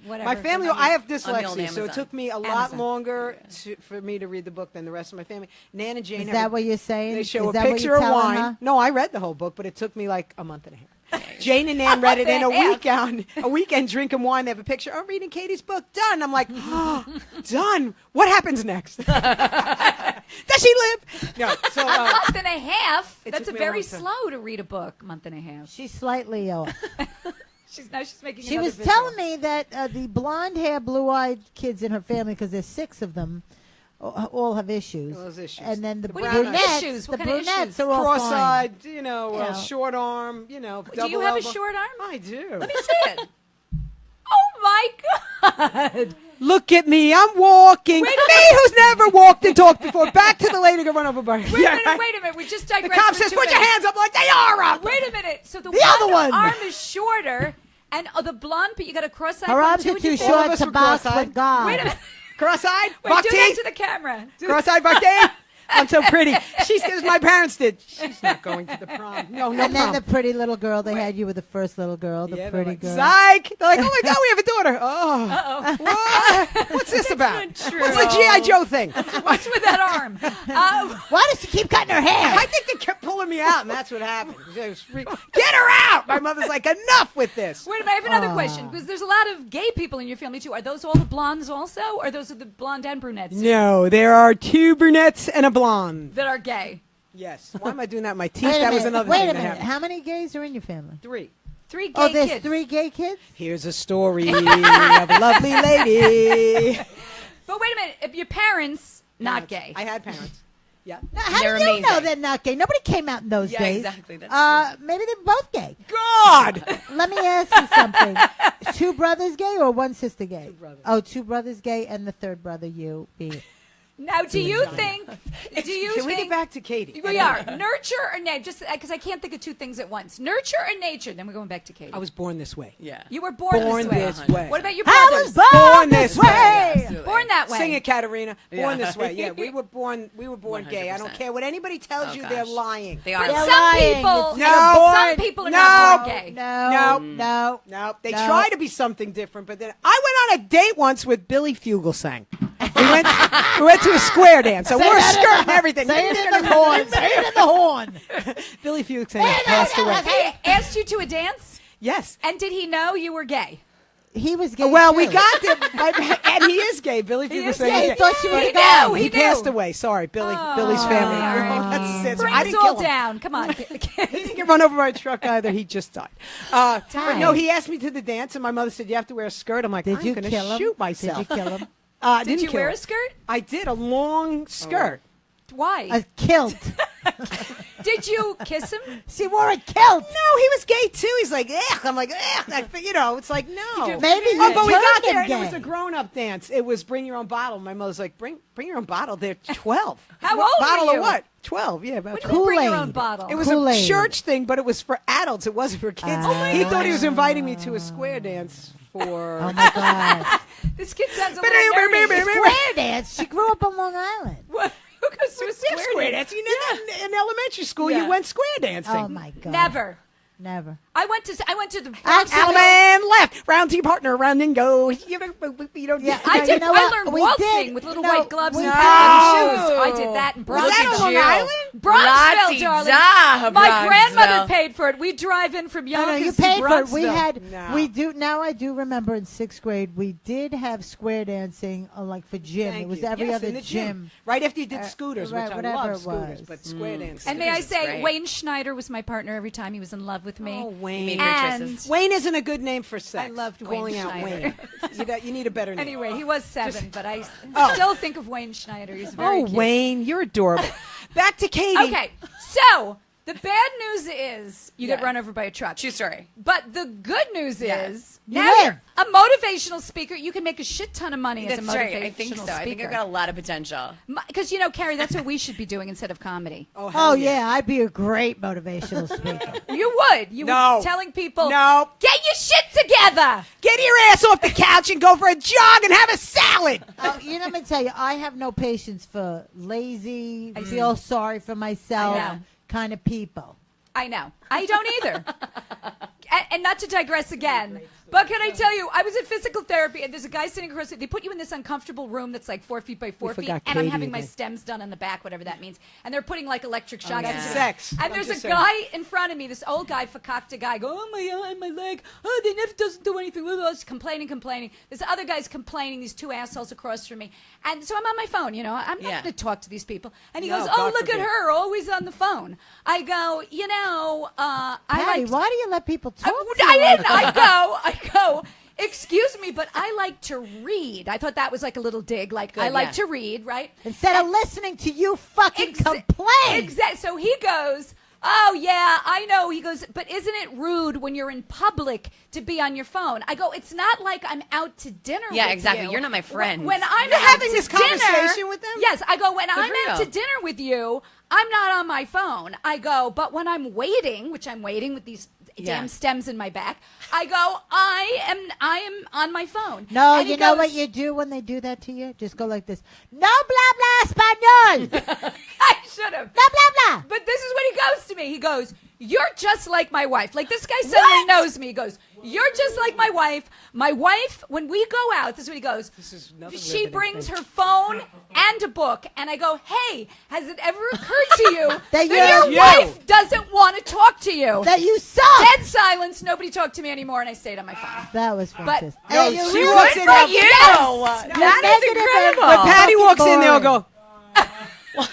whatever. My family, I have On the old dyslexia, so it Amazon. took me a lot Amazon. longer for me to read the book than the rest of my family. Nan and Jane Is have that what you're saying? They show Is a that what picture you're of telling wine. her? No, I read the whole book, but it took me like a month and a half. Jane and Nan read it in a weekend drinking wine. They have a picture. I'm reading Katie's book. Done. I'm like, oh, done. What happens next? Does she live? No. So A month and a half. It That's took me a very long time. slow to read a book. Month and a half. She's slightly off. She's making. She another was visual. telling me that the blonde hair, blue eyed kids in her family, because there's 6 of them, all have issues. All those issues. And then the What do you mean brunettes, issues? the What kind of brunettes issues? are all fine. cross-eyed, Yeah. short arm, Do you double have a elbow. short arm? I do. Let me see it. Oh my God! Look at me, I'm walking. Wait a Me who's never walked and talked before. Back to the lady got run over by. Wait a minute. We just The digressed. cop for says, 2 put your minutes. hands up like they are up. Wait a minute. So the other one. arm is shorter, and the blonde, but you got a cross-eyed Her one arms too, are and you too All of short us to were box cross-eyed. with God. Wait a minute. Cross-eyed, Wait, do bhakti. that to the camera. Cross-eyed, bhakti. I'm so pretty. She says my parents did. She's not going to the prom. No And then prom. the pretty little girl, they had you with the first little girl, the Yeah, they're pretty like, girl. Psych! They're like, oh my God, we have a daughter. Oh. What? What's this about? not true. What's the G.I. Joe thing? What's with that arm? Why does she keep cutting her hair? I think they kept pulling me out, and that's what happened. Get her out! My mother's like, enough with this. Wait a minute, I have another question, because there's a lot of gay people in your family too. Are those all the blondes also, or those are the blonde and brunettes No, there are 2 brunettes and a blonde. that are gay? Yes. Why am I doing that? My teeth. Wait a That was minute. another Wait thing a that minute. happened. How many gays are in your family? 3. 3 gay Oh, there's kids. 3 gay kids? Here's a story of a lovely lady. But wait a minute, if your parents not gay, I had parents. Yeah. Now, how They're do you know amazing. they're not gay? Nobody came out in those Yeah, days. exactly. That's Maybe they're both gay. God! Let me ask you something. 2 brothers gay or 1 sister gay? 2 brothers. Oh, 2 brothers gay and the third brother you be. now do you think? Can we get back to Katie? We are nurture or nature? Just because I can't think of 2 things at once. Nurture or nature? Then we're going back to Katie. I was born this way. yeah. You were born This way. What about your I brothers? was Born this way. Absolutely. Born that way. Sing it, Katerina. Born Yeah. this way. Yeah, we were born gay. I don't 100%. care what anybody tells Oh, you. gosh. They're lying. They But are. They're some lying. people, No. some people are No. not born gay. No. No, they No. try to be something different, but then I went on a date once with Billy Fugelsang. We went to a square dance, so we're skirting everything. Say it in the horn. Say it in the horn. Billy Fugelsang passed away. He asked you to a dance, Yes. and did he know you were gay? he was gay. Well, too. we got there, and he is gay. Billy He was is gay. He thought she was He gay. knew. He He passed knew. away. Sorry, Billy's family. Oh. That's a sad story. Bring I us didn't all kill him. down. Come on. He didn't get run over by a truck either. He just died. But no, he asked me to the dance, and my mother said, you have to wear a skirt. I'm like, Did I'm you going kill to him? shoot myself. Did you kill him? Did you wear a skirt? skirt? I did, a long skirt. Why? A kilt. Did you kiss him? She wore a kilt. No, he was gay too. He's like, ugh. I'm like, ugh. It's like, no. Maybe you but we got turned him there, and it was gay. a grown-up dance. It was bring your own bottle. My mother's like, bring your own bottle. They're 12. How old were Bottle you? of what? 12, yeah. About What do you mean bring your Kool-Aid. own bottle? It was Kool-Aid. a church thing, but it was for adults. It wasn't for kids. He thought he was inviting me to a square dance for... Oh my God. This kid sounds a little nerdy. Square dance. She grew up on Long Island. What? Who goes to a square dance? You know, in elementary school, Yeah. you went square dancing. Oh my God. Never. Never. I went to the Bronx. Allemande left, round to your partner, round and go. You don't. Yeah. I No, did. you know I what? learned We waltzing did. with little No, white gloves we and did. shoes. I did that in Was Bronxville. that on Long Island? Bronxville, La-ti-da, darling. My Bronxville. grandmother paid for it. We drive in from No, Yonkers you to paid for it. Bronxville. We had, No. we do, now I do remember in 6th grade, we did have square dancing, like for gym. Thank It was you. every Yes, other in the gym. Right after you did scooters, right, which I whatever love it scooters, was. but square dancing. And may I This is say, great. Wayne Schneider was my partner every time he was in love with me. Oh, Wayne. made great And choices. Wayne isn't a good name for sex. I loved Wayne calling out Schneider. Wayne. You need a better name. Anyway, he was 7, but I Oh. still think of Wayne Schneider. He's very Oh, cute. Wayne, you're adorable. Back to Katie. Okay, so the bad news is you get Yeah. run over by a truck. True story. But the good news is You now live. you're a motivational speaker. You can make a shit ton of money as a That's motivational right. I think so. I think speaker. I've got a lot of potential. Because, Carrie, that's what we should be doing instead of comedy. hell Oh, yeah. I'd be a great motivational speaker. You would. You No. would be telling people, No. get your shit together. Get your ass off the couch and go for a jog and have a salad. Let me tell you, I have no patience for lazy, feel sorry for myself I know. kind of people. I know. I don't either. And not to digress again, but can I tell you, I was in physical therapy, and there's a guy sitting across. They put you in this uncomfortable room that's like 4 feet by 4 feet, forgot and I'm Katie having my again. stems done on the back, whatever that means. And they're putting like electric shocks. That's into me. sex. And I'm there's just a saying. guy in front of me, this old guy, fakakta guy, go, oh my eye, my leg, oh they never doesn't do anything. Just complaining. This other guy's complaining. These 2 assholes across from me, and so I'm on my phone. I'm not Yeah. going to talk to these people. And he No, goes, oh God look at forbid. her, always on the phone. I go, I Patty, like. why do you let people talk to I you didn't. like I go. Excuse me, but I like to read. I thought that was like a little dig. Like I like yeah. to read, right? Instead of listening to you fucking complain. Exactly. So he goes, oh yeah, I know. He goes, but isn't it rude when you're in public to be on your phone? I go, it's not like I'm out to dinner. Yeah, with exactly. you. You're not my friend. When I'm You're out having to this dinner- conversation with them? Yes, I go when I'm for out you. to dinner with you. I'm not on my phone. I go, but when I'm waiting, which I'm waiting with these damn stems in my back, I go, I am on my phone. No, And he you know goes- what you do when they do that to you? Just go like this. No blah blah español. I should have. Blah blah blah. But this is what he goes to me. He goes, you're just like my wife. Like this guy suddenly knows me. He goes, you're just like my wife. My wife, when we go out, this is what he goes. She brings her phone and a book. And I go, hey, has it ever occurred to you that your you. wife doesn't want to talk to you? That you suck. Dead silence. Nobody talked to me anymore. And I stayed on my phone. That was fantastic. No, Hey, you she really- walks in for there. you. Yes. That You're is negative incredible. and When Patty fucking walks in, they'll boring. go.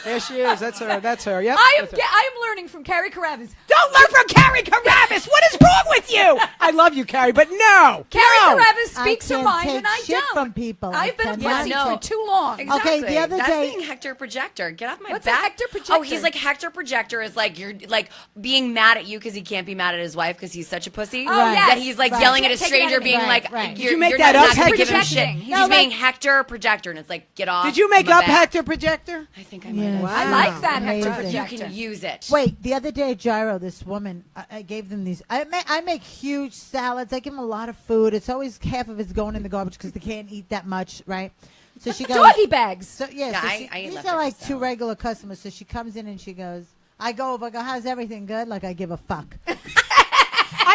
There she is. That's her. That's her. Yep. I that's her. am learning from Carrie Carabas. Don't learn from Carrie Carabas. What is wrong with you? I love you, Carrie, but no. Carrie no. Carabas I speaks her can't mind, take and I shit don't. from people. I've been a cannot. pussy no. for too long. Exactly. Okay, the other That's day- being Hector Projector. Get off my What's a back. Hector Oh, Projector? he's like Hector Projector is like you're like being mad at you because he can't be mad at his wife because he's such a pussy. Oh, Right. yes. That he's like Right. yelling at a Take it out of stranger, me. being Right, like, right. Did you make you're that not up, gonna Hector? give him shit. Projecting. He's No, being like- Hector Projector, and it's like get off. Did you make my up back. Hector Projector? I think I might Yeah. have. I Wow. like that Hector Amazing. You Projector. can use it. Wait, the other day, Gyro, this woman, I gave them these. I make huge salads. I give them a lot of food. It's always half of it's going in the garbage because they can't eat that much, right? So she goes. Doggy bags. So yeah, Yeah, so I she, eat these leftover are like salad. two regular customers. So she comes in and she goes. I go over. I go. How's everything good? Like I give a fuck. I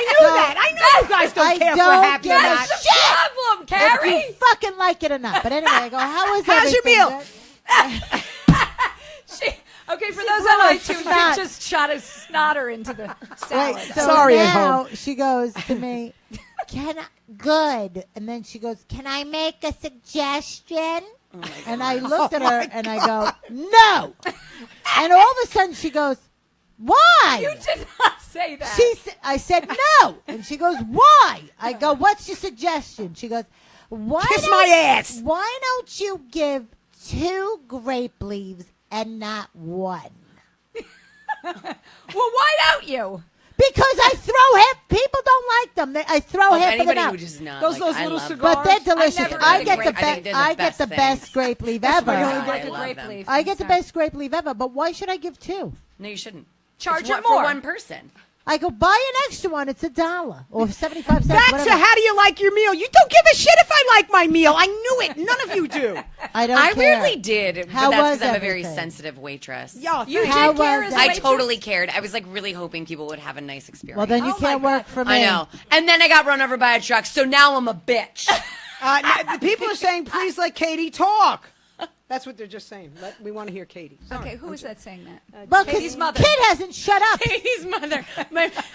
knew that. I know you guys don't I care don't for happy give a or not. That's the problem, If Carrie. you fucking like it or not. But anyway, I go. How is How's your everything meal? good? Okay, for She those brought on a iTunes, snot. Nick just shot a snotter into the salad. Wait, so Sorry, at now home. she goes to me. Good. And then she goes, can I make a suggestion? And I looked at her and I go, no. And all of a sudden she goes, why? You did not say that. I said no. And she goes, why? I go, what's your suggestion? She goes, Kiss my ass. Why don't you give 2 grape leaves and not 1? Well, why don't you? Because I throw half. People don't like them. I throw half of them anybody out. who does not. Those I little love cigars. But they're delicious. never I had get a the grape- I think best. they're the I get the best best things. grape leaf That's ever. really I good. like a love grape them. leaf. I get the Sorry. best grape leaf ever. But why should I give 2? No, you shouldn't. Charge It's her one more. for one person. I go buy an extra one. It's $1 or 75 cents. Back whatever. to how do you like your meal? You don't give a shit if I like my meal. I knew it. None of you do. I don't I care. rarely did, How but that's was because I'm a very everything? sensitive waitress. Y'all, You How did care was as it? a I waitress? totally cared. I was like really hoping people would have a nice experience. Well, then you Oh my can't God. work for me. I know. And then I got run over by a truck, so now I'm a bitch. the people are saying, please let Katie talk. That's what they're just saying. We want to hear Katie. Sorry. Okay, who is that saying that? Well, Katie's because mother. Kid hasn't shut up. Katie's mother.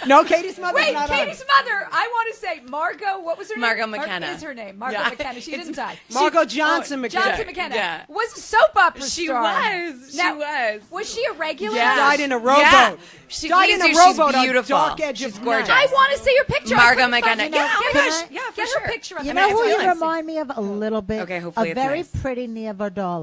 No, Katie's mother's Wait, not Katie's on. mother. I want to say Margot. What was her Margot name? McKenna. Is her name Margot Yeah. McKenna? She didn't die. Margot Johnson McKenna. Johnson McKenna Yeah. was a soap opera She star. was. She Now, was. Was she a regular? Yeah. Died in a rowboat. Yeah. She Died in please a you, rowboat she's on beautiful. dark edge She's of gorgeous. night. I want to see your picture. Margot I couldn't find McKenna. it. Yeah, oh my Get gosh. her- Yeah, for Get sure. her picture up. You I know mean, who it's you really- remind me of a little bit? Okay, hopefully a it's very nice. pretty Nia Vardalos.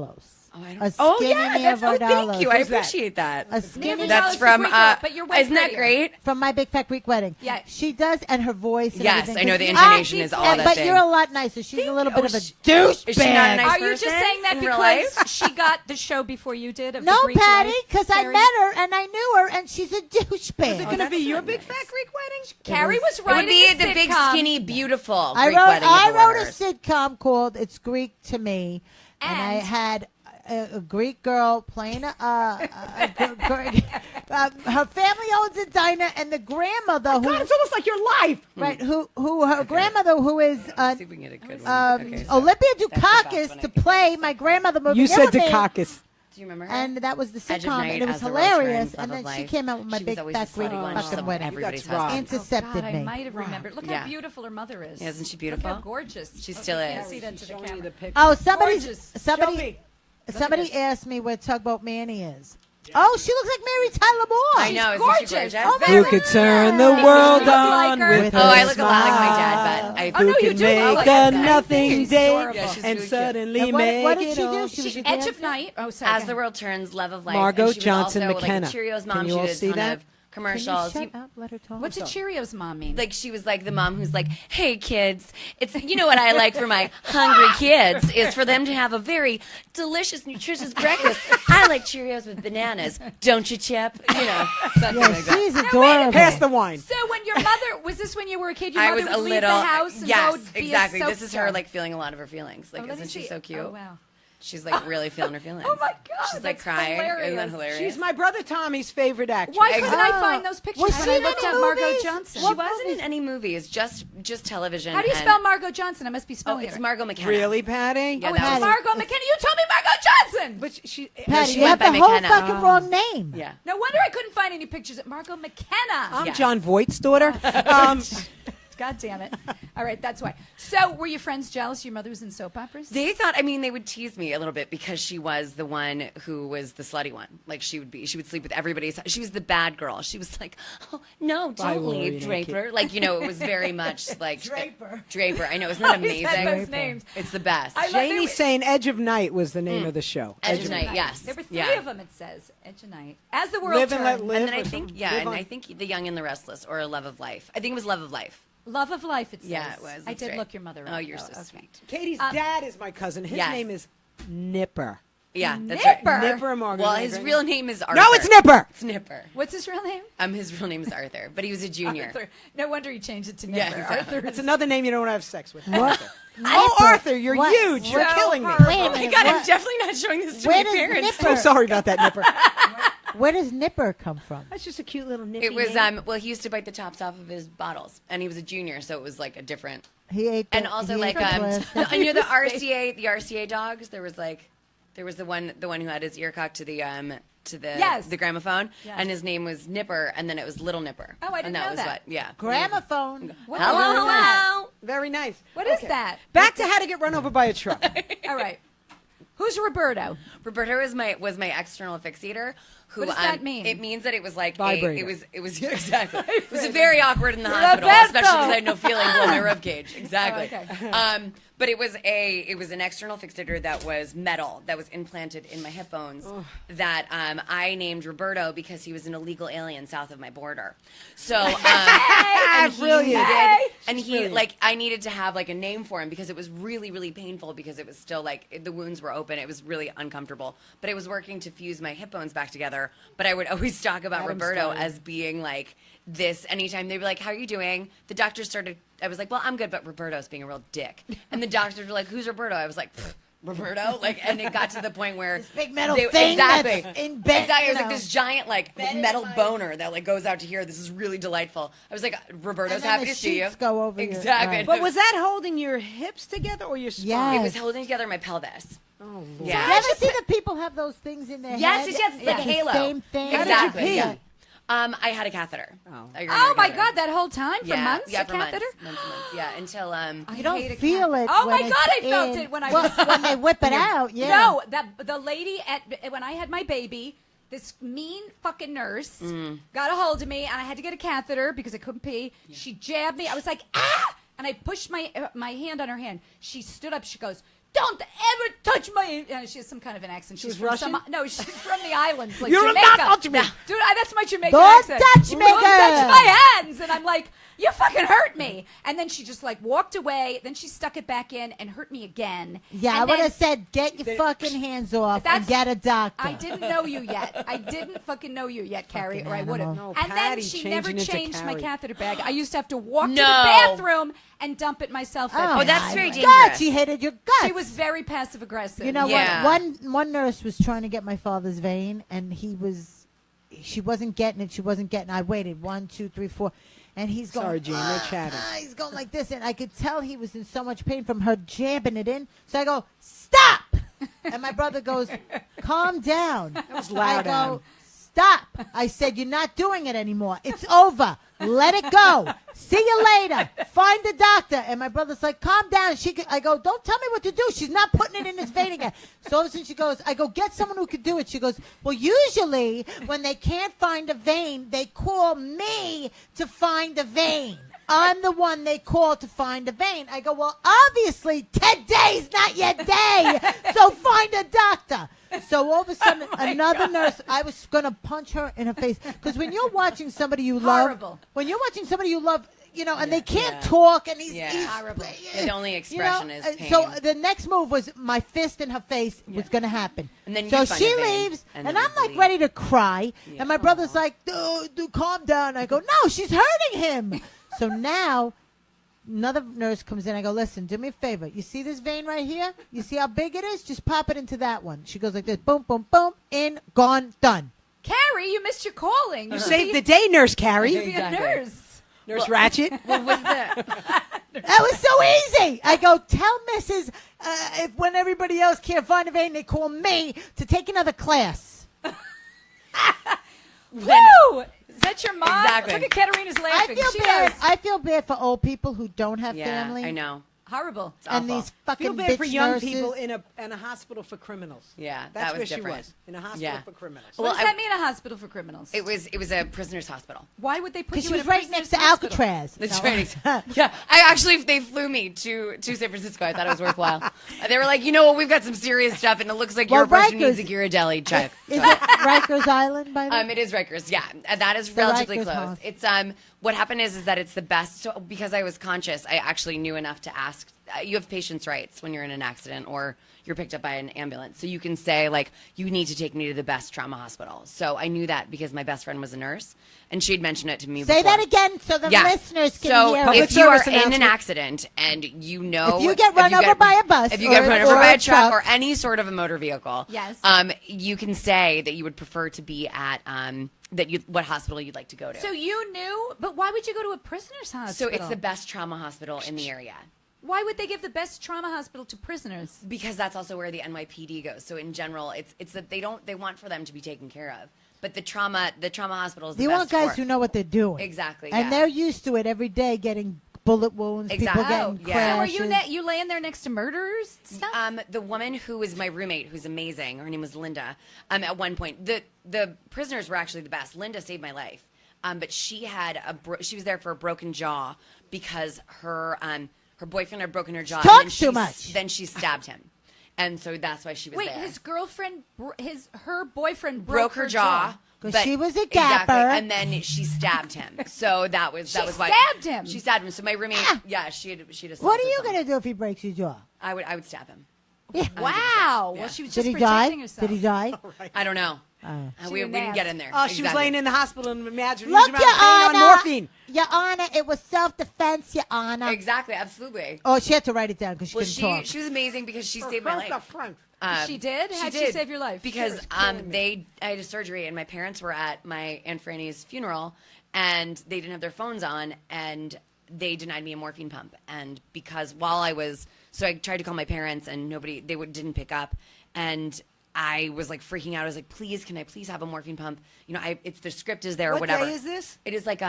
Oh, I A don't. skinny Oh yeah, Nia that's. Oh, Vardalos. thank you. I Who's that? appreciate that. A skinny. Vardalos That's is a from. great girl, but you're way Isn't that prettier. great? From My Big Fat Greek Wedding. Yeah. She does, and her voice. And Yes, everything. I know the 'Cause intonation is all and- that But thing. you're a lot nicer. She's a little bit of a douchebag. Is she not a nice Are you just person saying that in real because life? she got the show before you did? Of No, the Greek Patty, life? because I Carrie? met her and I knew her, and she's a douchebag. Is it going to be your big fat Greek wedding? Carrie was It would writing be a the big, sitcom. skinny, beautiful I Greek wrote. wedding. I if it wrote were a hers. sitcom called "It's Greek to Me," and I And- had a Greek girl playing her family owns a diner, and the grandmother who God, it's almost like your life. right who her grandmother who is See if we can get a good one. Okay, so- Olympia best Dukakis one I to can play my grandmother movie. You said Dukakis. Do you remember her? And that was the Edge of sitcom, Night, and it was As the World hilarious. Turns, And Love then of she Life. came out with my She was big always fat the Greek slutty one. fucking She's wedding. everybody's That's wrong. husband. Intercepted God, me. I might have remembered. Look Yeah. how beautiful her mother is. Yeah, isn't she Look beautiful? how gorgeous. She still can't is. see that to the Showing you camera. the picture. Oh, Gorgeous. somebody this. asked me where Tugboat Manny is. Oh, she looks like Mary Tyler Moore. I know. Isn't gorgeous. she gorgeous? Oh, my You could turn the Yeah. world You look like on her. with Oh, a I look a lot like my smile. dad, but I. Oh, no, you Can do look make like a that guy. nothing She's day adorable. Yeah, she's and really cute. suddenly And make what did it she do? all. She was a Edge dancer? of Night. Oh, sorry. As the World Turns, Love of Life. Margot and she was Johnson also, McKenna. Like a Cheerios mom. Can you She all did a see ton that? of commercials. Can you shut up? Let her talk. What's a Cheerios mom mean? Like she was like the mom who's like, "Hey kids, it's you know what I like for my hungry kids is for them to have a very delicious, nutritious breakfast. I like Cheerios with bananas, don't you, Chip? You know, something Yeah, like that." she's adorable. Pass the wine. So when your mother was this when you were a kid? Your I mother was would a leave little. the house and yes, go be exactly. A soap This is star. her like feeling a lot of her feelings. Like, Oh, let me isn't she see. so cute? Oh wow. She's like really feeling her feelings. Oh my God, She's like that's crying. Isn't that hilarious. hilarious? She's my brother Tommy's favorite actress. Why couldn't I Ah. find those pictures Was when she I in looked any at Margot movies? Johnson? She What wasn't movies? in any movies, just television. How do you and- spell Margot Johnson? I must be Oh, spelling it's it. Margot McKenna. Really, Patty? Yeah, Oh, that it's was- Margot McKenna. You told me Margot Johnson. But she. Patty, she you have went the by whole McKenna. fucking wrong name. Yeah. No wonder I couldn't find any pictures of Margot McKenna. I'm Yes. John Voight's daughter. God damn it. All right, that's why. So were your friends jealous your mother was in soap operas? They thought, I mean, they would tease me a little bit because she was the one who was the slutty one. Like she would sleep with everybody. She was the bad girl. She was like, "Oh no, Bye, don't Lori, leave, thank you. Draper." Like it was very much like Draper. Draper. I know, isn't that Always amazing? had those names. It's the best. I love Janie's saying Edge of Night was the name of the show. Edge of Night, yes. There were three Yeah. of them, it says. Edge of Night. As the world Live and let turned. live. And then I or think, something. yeah, Live and on- I think The Young and the Restless or Love of Life. I think it was Love of Life. Love of Life, it says. Yeah, it was. I That's did right. look your mother up. Oh, you're though. so Okay. sweet. Katie's dad is my cousin. His Yes. name is Nipper. Yeah, that's Nipper. right. Nipper and Margaret. Well, his real name is Arthur. No, it's Nipper. It's Nipper. What's his real name? His real name is Arthur, but he was a junior. Arthur. No wonder he changed it to Yeah, Nipper. exactly. Arthur. That's another name you don't want to have sex with. What? Oh, Nipper. Arthur, you're What? huge. You're So killing me. Wait a Oh my minute. God, I'm what- definitely not showing this to Where my does parents. Nipper- I'm sorry about that, Nipper. Where does Nipper come from? That's just a cute little nippy It was name. well, he used to bite the tops off of his bottles, and he was a junior, so it was like a different. He ate. And the- also he like ate the plastic. you know the RCA dogs. There was the one who had his ear cocked to to the gramophone, and his name was Nipper, and then it was Little Nipper. Oh, I didn't know that. Gramophone. Hello. Very nice. What is that? Back to how to get run over by a truck. All right. Who's Roberto? Roberto was my external asphyxiator. Who, what does that mean? It means that it was like Vibrator. It was exactly. It was very awkward in the hospital, especially because I had no feeling below my rib cage. Exactly. Oh, okay. But it was an external fixator that was metal that was implanted in my hip bones that I named Roberto because he was an illegal alien south of my border. So and I needed to have like a name for him because it was really, really painful because it was still like the wounds were open. It was really uncomfortable, but it was working to fuse my hip bones back together. But I would always talk about Roberto as being like this. Anytime they'd be like, "How are you doing?" The doctor started. I was like, "Well, I'm good," but Roberto's being a real dick. And the doctors were like, "Who's Roberto?" I was like, "Roberto." Like, and it got to the point where this big metal thing that's in bed. Exactly. It was like this giant like metal boner that like goes out to here. This is really delightful. I was like, "Roberto's happy to see you." Go over exactly. Right. But was that holding your hips together or your spine? Yes. It was holding together my pelvis. Oh, Lord. Yeah. You ever see that people have those things in their Yes, head? yes, like It's the halo. same thing. Exactly. How did you pee? Yeah. I had a catheter. Oh my God! That whole time for months. Yeah, a for catheter. Months. Yeah, until You don't feel it. Oh when my God! I it's felt in. it when I Well, was when they whip it out. Yeah. No, the lady when I had my baby, this mean fucking nurse got a hold of me, and I had to get a catheter because I couldn't pee. Yeah. She jabbed me. I was like, ah! And I pushed my hand on her hand. She stood up. She goes, "Don't ever touch my." She has some kind of an accent. She's was from Russian? No, she's from the islands, like You're Jamaica. not touching me. Dude, that's my Jamaican Don't accent. touch me, Don't touch girl. my hands. And I'm like, "You fucking hurt me." And then she just like walked away. Then she stuck it back in and hurt me again. Yeah, and I would then- have said, get your fucking hands off and That's- get a doctor. I didn't know you yet. I didn't fucking know you yet, Carrie, or I would have. animal. No, And then Patty she never changing into changed my Carrie. catheter bag. I used to have to walk to the No. bathroom and dump it myself. Oh, that's my very God, dangerous. she hated your guts. She was very passive aggressive. You know Yeah. what? One nurse was trying to get my father's vein, and she wasn't getting it. She wasn't getting. I waited 1, 2, 3, 4, and he's going. Sorry, Gene, no chatting. He's going like this, and I could tell he was in so much pain from her jabbing it in. So I go, "Stop!" And my brother goes, "Calm down." That was loud, I Adam. go, "Stop!" I said, "You're not doing it anymore. It's over. Let it go. See you later. Find the doctor." And my brother's like, "Calm down." I go, "Don't tell me what to do. She's not putting it in his vein again." So all of a sudden she goes, I go, "Get someone who could do it." She goes, "Well, usually when they can't find a vein, they call me to find a vein. I'm the one they call to find a vein." I go, "Well, obviously today's not your day, so find a doctor." So all of a sudden, another nurse, I was going to punch her in her face. Because when you're watching somebody you love, and they can't talk, and he's horrible. The only expression is pain. So the next move was my fist in her face was going to happen. And then you so find she a vein, leaves, and and then I'm you like bleed. ready to cry. And my brother's like, dude, calm down. I go, "No, she's hurting him." So now another nurse comes in. I go, "Listen, do me a favor. You see this vein right here? You see how big it is? Just pop it into that one." She goes like this, boom, boom, boom, in, gone, done. Carrie, you missed your calling. You saved the day, Nurse Carrie. You be a nurse. Nurse Ratchet. Well, with the That was so easy. I go, "Tell Mrs. If when everybody else can't find a vein, they call me to take another class." Woo! Is that your mom? Exactly. Look at Katerina's laughing. I She feel bad. knows. I feel bad for old people who don't have yeah, family. I know. Horrible. It's And awful. these fucking Feel bad bitch for young nurses. people in a hospital for criminals. Yeah, That's that where was she different. was, in a hospital Yeah. for criminals. What Well, does that mean, a hospital for criminals? It was a prisoner's hospital. Why would they put Because you she in was a right prisoner's next to hospital? Alcatraz. That's No. right. Yeah, they flew me to San Francisco. I thought it was worthwhile. They were like, "You know what? We've got some serious stuff, and it looks like Well, you're a person who Rikers- needs a Ghirardelli check." Is it Rikers Island, by the way? It is Rikers. Yeah, that is The relatively Rikers close. house. It's what happened is that it's the best. So because I was conscious, I actually knew enough to ask. You have patient's rights when you're in an accident or you're picked up by an ambulance. So you can say, like, "You need to take me to the best trauma hospital." So I knew that because my best friend was a nurse, and she'd mentioned it to me Say before. that again so the Yeah. listeners can So hear Public if you are service in an announcement. accident and you know If you get run over by a bus if you get or- run over or by a a truck truck. or any sort of a motor vehicle, Yes. you can say that you would prefer to be at what hospital you'd like to go to. So you knew, but why would you go to a prisoner's So hospital? it's the best trauma hospital in the area. Why would they give the best trauma hospital to prisoners? Because that's also where the NYPD goes. So in general, it's that they want for them to be taken care of. But the trauma hospital is the You best want guys for. who know what they're doing. Exactly. And they're used to it every day, getting bullet wounds, Exactly. people getting So are crashes. you laying there next to murderers and stuff? The woman who was my roommate, who's amazing, her name was Linda. At one point, the prisoners were actually the best. Linda saved my life, but she had she was there for a broken jaw because her boyfriend had broken her jaw. Talks and too much. Then she stabbed him, and so that's why she was Wait, there. his girlfriend, her boyfriend broke her jaw. Because But- she was a exactly, gapper. and then she stabbed him. So that was why stabbed him. She stabbed him. So my roommate, she'd assaulted What are you someone. going to do if he breaks your jaw? I would stab him. Wow. Yeah. Well, she was Did just he die? protecting herself. Did he die? I don't know. We didn't didn't get ask. in there. Oh, she was Exactly. laying in the hospital and imagine Look, huge amount of pain on Your morphine. Honor. Your Honor, it was self-defense, Your Honor. Exactly, absolutely. Oh, she had to write it down because she Well, couldn't talk. she was amazing because she saved my life. She did? How'd she save your life? Because I had a surgery and my parents were at my Aunt Franny's funeral and they didn't have their phones on and they denied me a morphine pump. And because so I tried to call my parents and they didn't pick up. And I was like freaking out. I was like, please, can I please have a morphine pump? You know, the script is there or What whatever. day is this? It is like,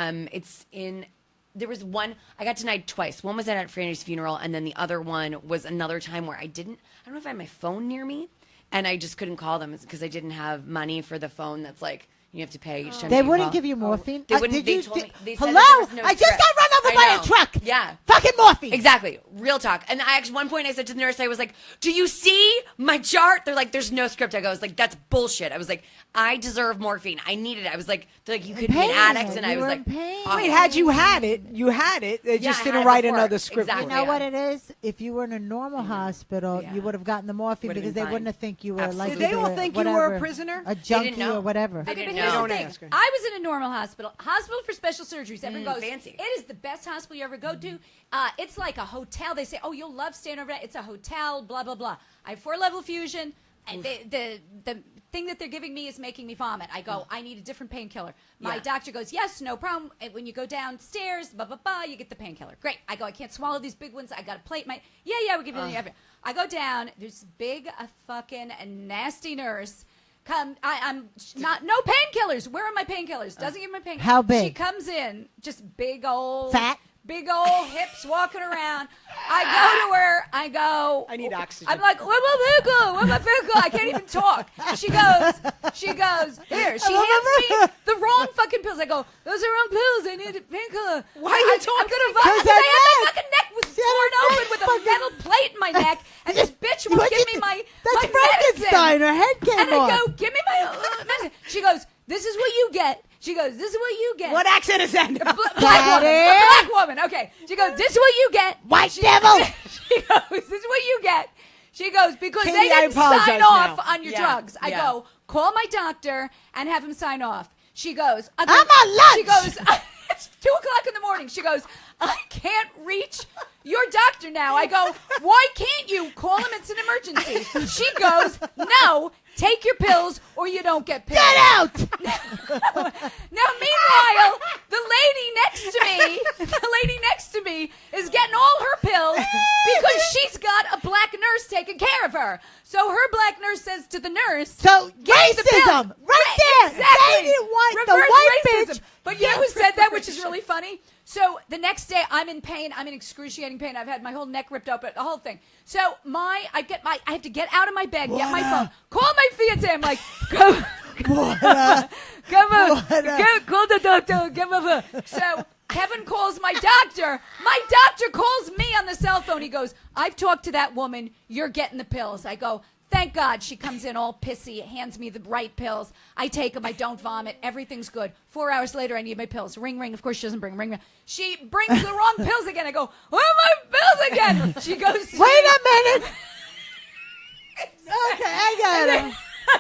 there was one, I got denied twice. One was at Aunt Franny's funeral, and then the other one was another time where I don't know if I had my phone near me, and I just couldn't call them because I didn't have money for the phone that's like, you have to pay each time They you wouldn't call. give you morphine? They wouldn't, did they you, told me, they said hello? that there was no I just script. got run over I by know. a truck. Yeah. Fucking morphine. Exactly. Real talk. And at one point I said to the nurse, I was like, do you see my chart? They're like, there's no script. I was like, that's bullshit. I was like, I deserve morphine. I needed it. I was like, they're like, you could be an pain. addict. And You I was were like, in pain. oh. Wait, had you had it, you had it. They Yeah, just I didn't had it write before. another script. Exactly. You know what Yeah. it is? If you were in a normal hospital, Yeah. you would have gotten the morphine Would've because been they fine. wouldn't have think you were Absolutely. like Did they all either think you were a whatever, prisoner? a didn't junkie know. or whatever. They Okay, but didn't here's know. the Don't thing. ask her. I was in a normal hospital. Hospital for special surgeries. Everyone goes, fancy. it is the best hospital you ever go to. It's like a hotel. They say, oh, you'll love staying overnight. It's a hotel, blah, blah, blah. I have 4-level fusion. And the thing that they're giving me is making me vomit. I go, I need a different painkiller. My Yeah. doctor goes, yes, no problem. And when you go downstairs, blah, blah, blah, you get the painkiller. Great. I go, I can't swallow these big ones. I got to plate my, we'll give you the I go down. There's a fucking nasty nurse. I'm not, no painkillers. Where are my painkillers? Doesn't give me painkillers. How big? She comes in, just big old. Fat? Big old hips walking around. I go to her. I go. I need oxygen. I'm like, where's my pickle? Where's my pickle? I can't even talk. She goes, here. She hands me the wrong fucking pills. I go, those are wrong pills. I need a painkiller. Why are you I'm talking? gonna vomit. 'Cause I had my her fucking neck was She had torn her open neck with a fucking- metal plate in my neck, and this bitch won't What give you me my That's my medicine. Frankenstein. Her head came And off. I go, give me my medicine. She goes, this is what you get. She goes, this is what you get. What accent is that? Black woman. Daddy. A black woman. Okay. She goes, this is what you get. White devil. She goes, this is what you get. She goes, because Katie, they I didn't apologize sign off now. on your Yeah, drugs. I yeah. go, call my doctor and have him sign off. She goes, I'm on lunch. She goes, it's 2:00 in the morning. She goes, I can't reach your doctor now. I go, why can't you? Call him. It's an emergency. She goes, no, take your pills or you don't get pills. Get out. Now, meanwhile, the lady next to me is getting all her pills because she's got a black nurse taking care of her. So her black nurse says to the nurse, So "Give me the pill." racism, right there. Exactly. They didn't want the Reverse white racism. bitch. But you know who said that, which is really funny? So the next day, I'm in pain. I'm in excruciating pain. I've had my whole neck ripped open, the whole thing. So I have to get out of my bed, get my phone, call my fiance. I'm like, come on, call the doctor, give him a. So Kevin calls my doctor. My doctor calls me on the cell phone. He goes, I've talked to that woman. You're getting the pills. I go, thank God. She comes in all pissy, hands me the right pills. I take them. I don't vomit. Everything's good. 4 hours later, I need my pills. Ring, ring. Of course, she doesn't bring ring. She brings the wrong pills again. I go, where are my pills again? She goes, Wait a minute. Okay, I got him.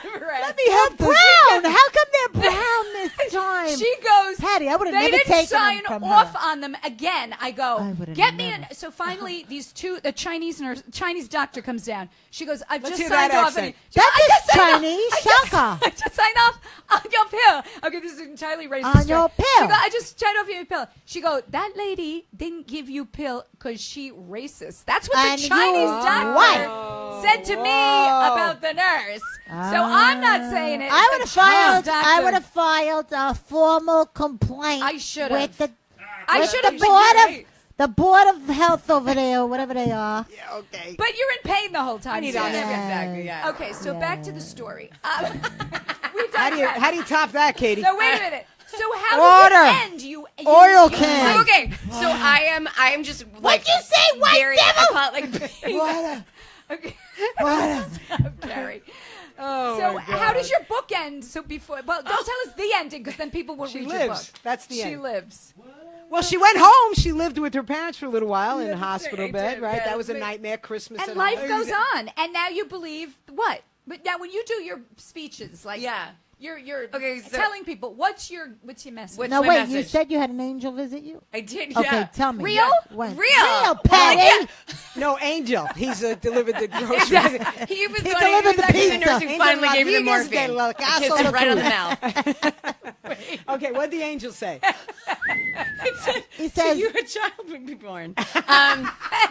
Let me help brown. How come they're brown this time? She goes, Patty, I would have they never didn't taken sign them from off her. on them again. I go, would've get me never. an. So finally, the Chinese doctor comes down. She goes, I've Let's just hear that signed off. accent. She goes, That "I is just signed off- Chinese. I Shaka. just signed off on your pill. Okay, this is entirely racist. On your story. pill. She go, I just signed off your pill. She go, that lady didn't give you pill because she racist. That's what And the you Chinese doctor white. said to me about the nurse. So I'm not saying it. I would have filed. Doctor. I would have filed a formal complaint. I should with have. the I with should the have board of the board of health over there, whatever they are. Yeah, okay. But you're in pain the whole time. I need so on never- that. Exactly. Yeah. Okay, so back to the story. We How digress. do you top that, Katie? So wait a minute. So how Water. does it end? You Oil can. So, okay, so I am just like you say, white very, devil? I call it like being- Water. Okay. Water. Carrie. Oh, So my how God. does your book end? So before, well, don't tell us the ending because then people will She read lives. your book. That's the She end. lives. Well, she went home. She lived with her parents for a little while in a that's hospital right, bed, right? yeah, That was a but- nightmare Christmas. And at life home. goes on. And now you believe what? But now when you do your speeches, like Yeah. you're Okay, so- telling people what's your message? What's No, my wait. You message? said you had an angel visit you. I did. Okay, Yeah. tell me. Real? When? Real, Patty. No, Angel. He's delivered the groceries. Exactly. He was He the one delivered the actually pizza. nurse who Angel finally gave you the Rodriguez morphine. de la I Casa kissed him de right on the Cruz. mouth. Okay, what did the angel say? It said, He "To says- you a child would be born."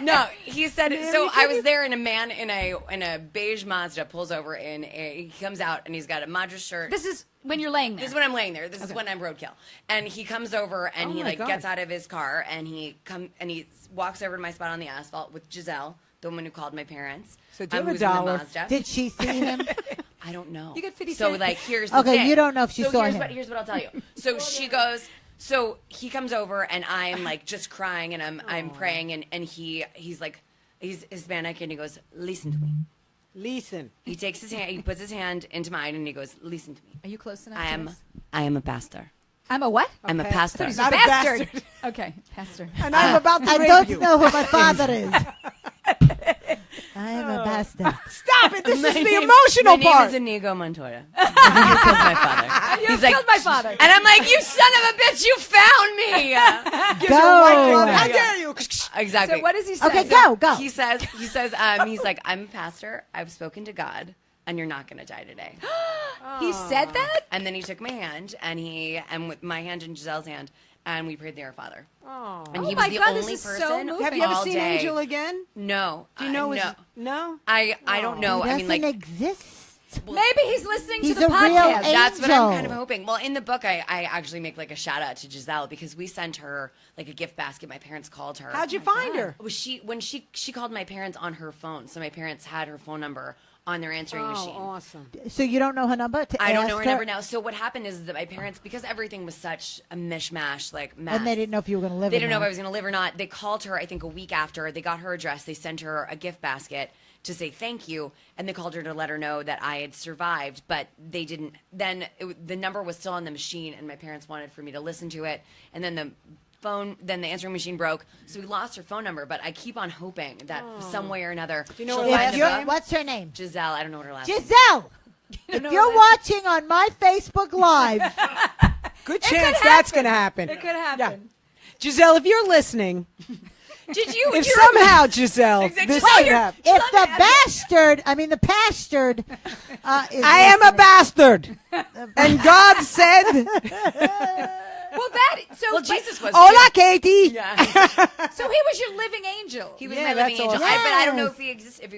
No, he said. So I was there, and a man in a beige Mazda pulls over he comes out, and he's got a Madras shirt. This is when you're laying there. This is when I'm laying there. This is when I'm roadkill. And he comes over and Oh he my like God. gets out of his car and he walks over to my spot on the asphalt with Giselle, the woman who called my parents. So do you have a who's in the dollar? Mazda. Did she see him? I don't know. You get 50 So cents. like here's the Okay, thing. you don't know if she so saw here's him. Here's what I'll tell you. So she goes. So he comes over and I'm like just crying and I'm praying and he's like he's Hispanic and he goes, listen to me. Listen. He takes his hand, he puts his hand into mine and he goes, listen to me. Are you close enough? I to am us? a pastor. I'm a what? I'm a Okay. pastor. He's Not a a bastard. bastard. Okay, pastor. And I'm about to I rape don't you. know who my father is. I am a bastard. Stop it. This is the name- emotional my part. name is Inigo Montoya. You killed my father. You killed my father. And I'm like, you son of a bitch, you found me. Gives her a white Go. glove. How dare you? Exactly. So what does he say? Okay, go. He says, he's like, I'm a pastor. I've spoken to God, and you're not going to die today. He said that? And then he took my hand, and with my hand in Giselle's hand, and we prayed the Our Father. Oh. And Oh he my was the God, this only is so person moving. Have you ever all seen day. Angel again? No. Do you know? no. No. I don't know. He I mean, doesn't like, exist. Maybe he's listening He's to the a real podcast. angel. that's what I'm kind of hoping. Well, in the book, I actually make like a shout out to Giselle because we sent her like a gift basket. My parents called her. How'd you find her? Was she called my parents on her phone? So my parents had her phone number on their answering Oh, machine. awesome. So you don't know her number? I don't know her ask number now. So what happened is that my parents, because everything was such a mishmash, like mess. And they didn't know if you were going to live They or didn't know if not. I was going to live or not. They called her, I think, a week after. They got her address. They sent her a gift basket to say thank you. And they called her to let her know that I had survived. But they didn't. Then the number was still on the machine, and my parents wanted for me to listen to it. And then the answering machine broke. So we lost her phone number. But I keep on hoping that some way or another you know she'll her find last the You're- book. what's her name? Giselle. I don't know what her last name is. Giselle. If you're watching on my Facebook Live, Good chance that's going to happen. It could happen. Giselle, if you're listening, Did you? if somehow, Giselle, Exactly. this Giselle, could you're- happen. if the bastard, is I am a listening. bastard. And God said, Well, Well, Jesus was. Hola, Katie. Yeah. So he was your living angel. He was Yeah, my living that's angel. awesome. But I don't know Yes. if he exists. If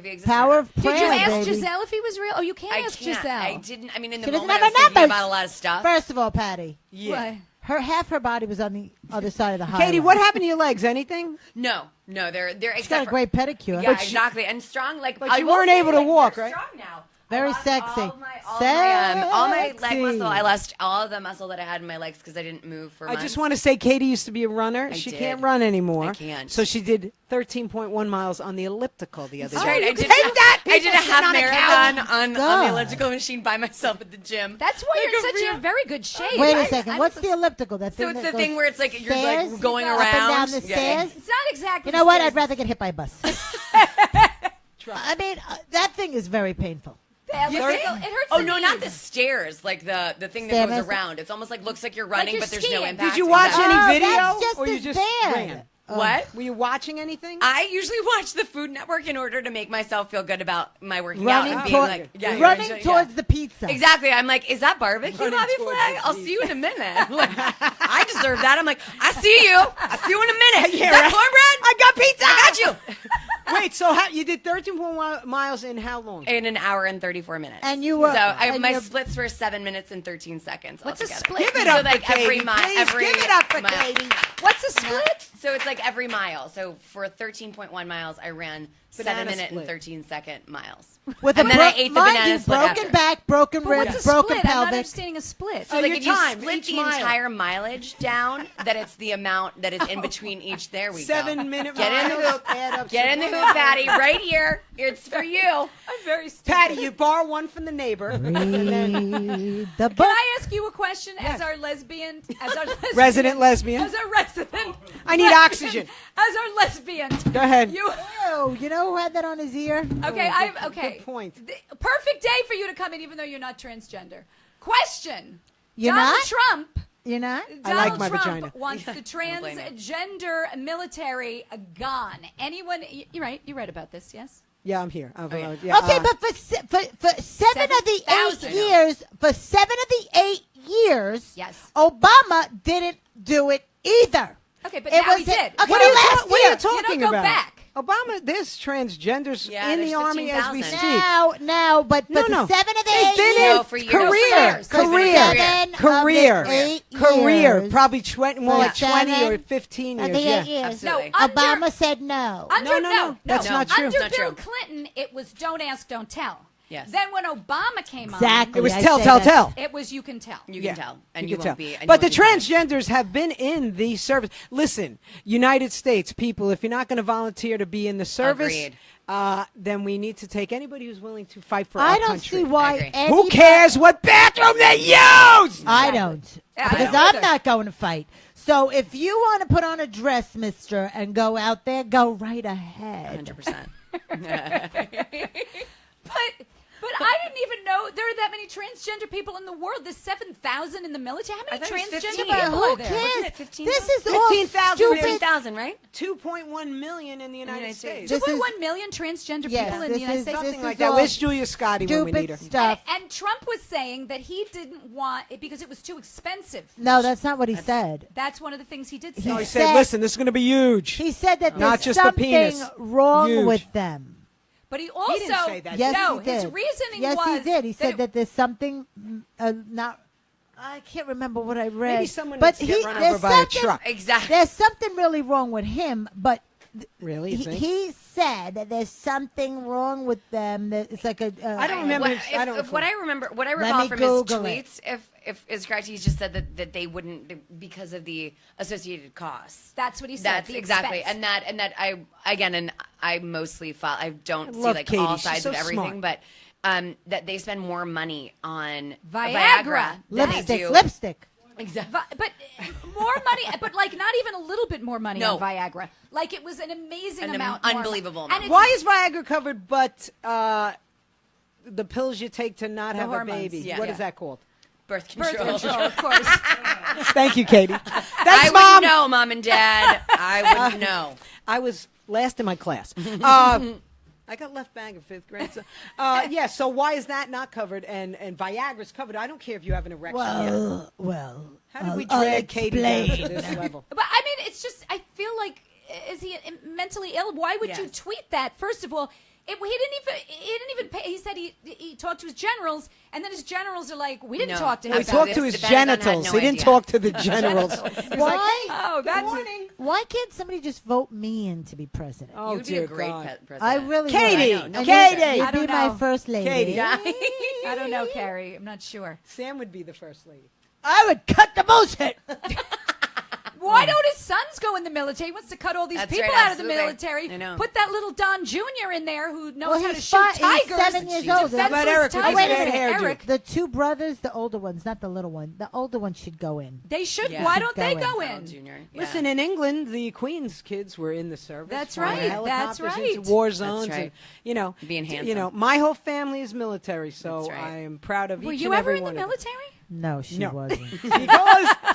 he exists. Power or of not. Did you prayer, ask baby. Giselle if he was real? Oh, you can't I ask can't. Giselle. I didn't. I mean, in the She doesn't moment, have I was her thinking numbers. about a lot of stuff. First of all, Patty, Yeah. What? half her body was on the other side of the highway. Katie, what happened to your legs? Anything? No, they're She's got except a for- great pedicure. Yeah, exactly, and strong. Like, but I you will weren't say, able to like, walk, you're right? Strong now. Very I lost sexy. all my leg Sexy. muscle. I lost all of the muscle that I had in my legs because I didn't move for I months. just want to say Katie used to be a runner. I She did. can't run anymore. I can't. So she did 13.1 miles on the elliptical the other That's day. right. you I did. take that, I did a people sit half on a marathon couch. on the God. elliptical machine by myself at the gym. That's why Like you're a in such real- a very good shape. Wait I- a second. I What's was- the elliptical? That So thing it's that the thing goes where it's like you're stairs? like going Up around and down the Yeah. stairs? It's not exactly. You know what? stairs. I'd rather get hit by a bus. I mean, that thing is very painful. The elliptical, it hurts. Oh the no, not the knees. stairs, like the thing that Stairs. goes around. It's almost like looks like you're running, you're but there's no skiing. impact. Did you watch Exactly. any video, that's just or you as just bad. ran? What? Were you watching anything? I usually watch the Food Network in order to make myself feel good about my working Running out and toward- being like, yeah, running yeah. towards the pizza. Exactly. I'm like, is that barbecue, Running Bobby towards Flag? the I'll see you in a minute. Like, I deserve that. I'm like, I see you. I see you in a minute. Yeah, is that right. cornbread? I got pizza. I got you. Wait, so you did 13 miles in how long? In an hour and 34 minutes. And you were- So and my you're- splits were 7 minutes and 13 seconds. What's a altogether. split? Give it up So like for Katie, every mile. please. Every Give it up for mile. Katie. What's a split? So it's like every mile. So for 13.1 miles, I ran Banana 7-minute split. and 13-second miles. With And a then I ate the mind banana you, split broken after. back, broken But ribs, what's a broken split? I'm not pelvic. understanding a split. So like your if you time, split each the mile. entire mileage down, that it's the amount that is in between each. There we go. 7-minute Get in the miles, hoop. add up Get to in the 1 hoop, hour. Patty. Right here. It's for you. I'm very stupid. Patty, you borrow one from the neighbor. and then The Can book. I ask you a question as our lesbian, Resident lesbian. as our resident? I need oxygen. As our lesbian. Go ahead. You know who had that on his ear? Okay, okay. Good point. The perfect day for you to come in, even though you're not transgender. Question. You're Donald not? Trump. You're not? I like Donald my Trump vagina. wants the Don't blame me. transgender military gone. Anyone? You're right. You read about this, yes? Yeah, I'm here. yeah. Yeah, Okay, but for 7 of the 7,000. 8 years, for 7 of the 8 years, Yes. Obama didn't do it either. Okay, but It now was he did. Okay, What are you, last what are you year. talking You don't go about? back. Obama, there's transgenders Yeah, in the there's army as we 15,000. speak. Now, but No, the no. 7 of the They've 8 been years, No, for years. Career, For years. career, 7 career, of the 8 career. years, Probably 20, more like 20 or 7 15 of years. the 8 Yeah. years. Absolutely. No, Obama said no. Under, No, that's not true. Under It's not Bill true. Clinton, it was don't ask, don't tell. Yes. Then when Obama came Exactly. It was I tell, say tell, that. tell. on, it was you can tell. You can tell, and you you can won't tell. be. And But you the won't be punished. transgenders have been in the service. Listen, United States people, if you're not going to volunteer to be in the service, Agreed. then we need to take anybody who's willing to fight for I our don't country. see why agree. anybody. Who cares what bathroom they use? I don't. Yeah, I Because don't I'm either. not going to fight. So if you want to put on a dress, mister, and go out there, go right ahead. 100%. But I didn't even know there are that many transgender people in the world. There's 7,000 in the military. How many I thought it was transgender 15. people Who are there? cares? Wasn't it 15,000? This is all 15,000 stupid. 15,000, right? 2.1 million in the United States. This is- 2.1 million transgender Yes, people in this the United is States. Something this like is that. all Where's Julia Scotti when we need her? Stupid stuff. And Trump was saying that he didn't want it because it was too expensive. No, that's not what he said. That's one of the things he did say. He No, he said- said, listen, this is going to be huge. He said that Not there's just the something penis. wrong Huge. with them. But he also didn't say that. Yes, no, he did. his reasoning yes, was he did. He said it- that there's something not. I can't remember what I read. Maybe someone but needs to get run there's over by a something- truck. Exactly. There's something really wrong with him, but Really? You think? he said that there's something wrong with them. That it's like a. I don't remember. What, I don't what I remember, what I Let recall me from Google his it. tweets, if is correct, he just said that they wouldn't because of the associated costs. That's what he said. That's the exactly, expense. and that I mostly follow. I don't see love like Katie. all She's sides so of everything, smart. but that they spend more money on Viagra. than they lipstick. do. Lipstick. Exactly. But more money, but like not even a little bit more money No. on Viagra. Like it was an amazing An amount, more. unbelievable And amount. it's- Why is Viagra covered, but the pills you take to not have hormones, a baby? yeah. What Yeah. is that called? Birth birth control. control, of course. Thank you, Katie. I Thanks, wouldn't Mom. know, Mom and Dad. I wouldn't know. I was last in my class. I got left back in 5th grade. So, yeah, so why is that not covered and Viagra's covered? I don't care if you have an erection. Well. How did we I'll drag Katie down to explain. this level? But I mean, it's just I feel like is he mentally ill? Why would you Yes. tweet that? First of all, he didn't even pay. He said he talked to his generals, and then his generals are like, we didn't No. talk to him. He Absolutely. about talked to this. his The Pentagon had genitals. no He didn't idea. talk to the generals. He was like, Why? Oh, that's Why can't somebody just vote me in to be president? oh, You'd be dear a great God. president. I really Katie! would. I know. And Katie! you'd I don't be my know. first lady. Katie. I don't know, Carrie. I'm not sure. Sam would be the first lady. I would cut the bullshit. Why don't his sons go in the military. He wants to cut all these That's people right, out of the absolutely. military. I know. Put that little Don Jr. in there who knows how to he's shoot tigers. He's 7 years old. Defenseless But Eric, tigers. wait a minute, Eric. The two brothers, the older ones, not the little one. The older one should go in. They should. Yeah. Why don't Go they in. go Donald in? Jr. Yeah. Listen, in England, the Queen's kids were in the service. That's flying right, helicopters that's right. Into war zones, right. and Being handsome. my whole family is military, so That's right. I am proud of Were each you and ever every in the one of them. military? No, she No. wasn't. Because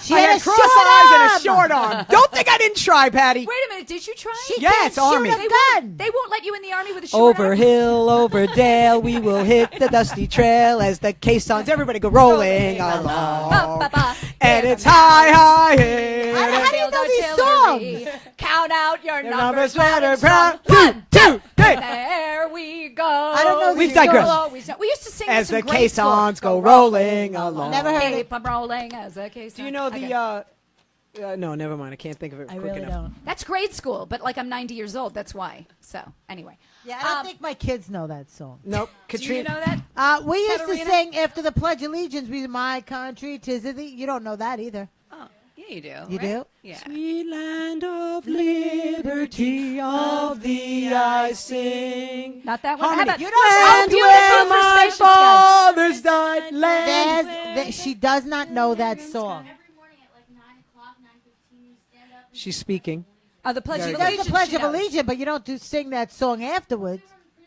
She I had had a cross short eyes and a arm. short arm. Don't think I didn't try, Patty. Wait a minute. Did you try? She Yeah, can't it's Army. shoot a gun. They won't let you in the army with a short Over arm? hill, over dale, we will hit the dusty trail as the caissons. Everybody go rolling Ba, along. ba, ba. And it's high, high, hey. How do you Field know these artillery. songs? Count out your Your numbers. numbers matter, strong. proud. 1, 2, 3. There we go. I don't know We've these digressed. We'll always know. We used to sing As this in the grade school. caissons go rolling along. Never heard it. Keep 'em rolling as a caisson. Do you know Okay. the? No, never mind. I can't think of it I quick really enough. don't. That's grade school, but like I'm 90 years old. That's why. So anyway. Yeah, I don't think my kids know that song. Nope. Do you Katrina. know that? We used to Katarina? sing after the Pledge of Allegiance, we my country, 'tis of thee. You don't know that either. Oh, yeah, you do. You right? do? Yeah. Sweet land of liberty, of thee I sing. Not that one. How Harmony. about You don't know. Oh, Land beautiful where for my spacious guys. fathers died. Land. She does not know that song. Every morning at like 9 o'clock, 9:15, you stand up. She's speaking. The Pledge Very of good. Allegiance. That's the Pledge she of knows. Allegiance, but you don't sing that song afterwards.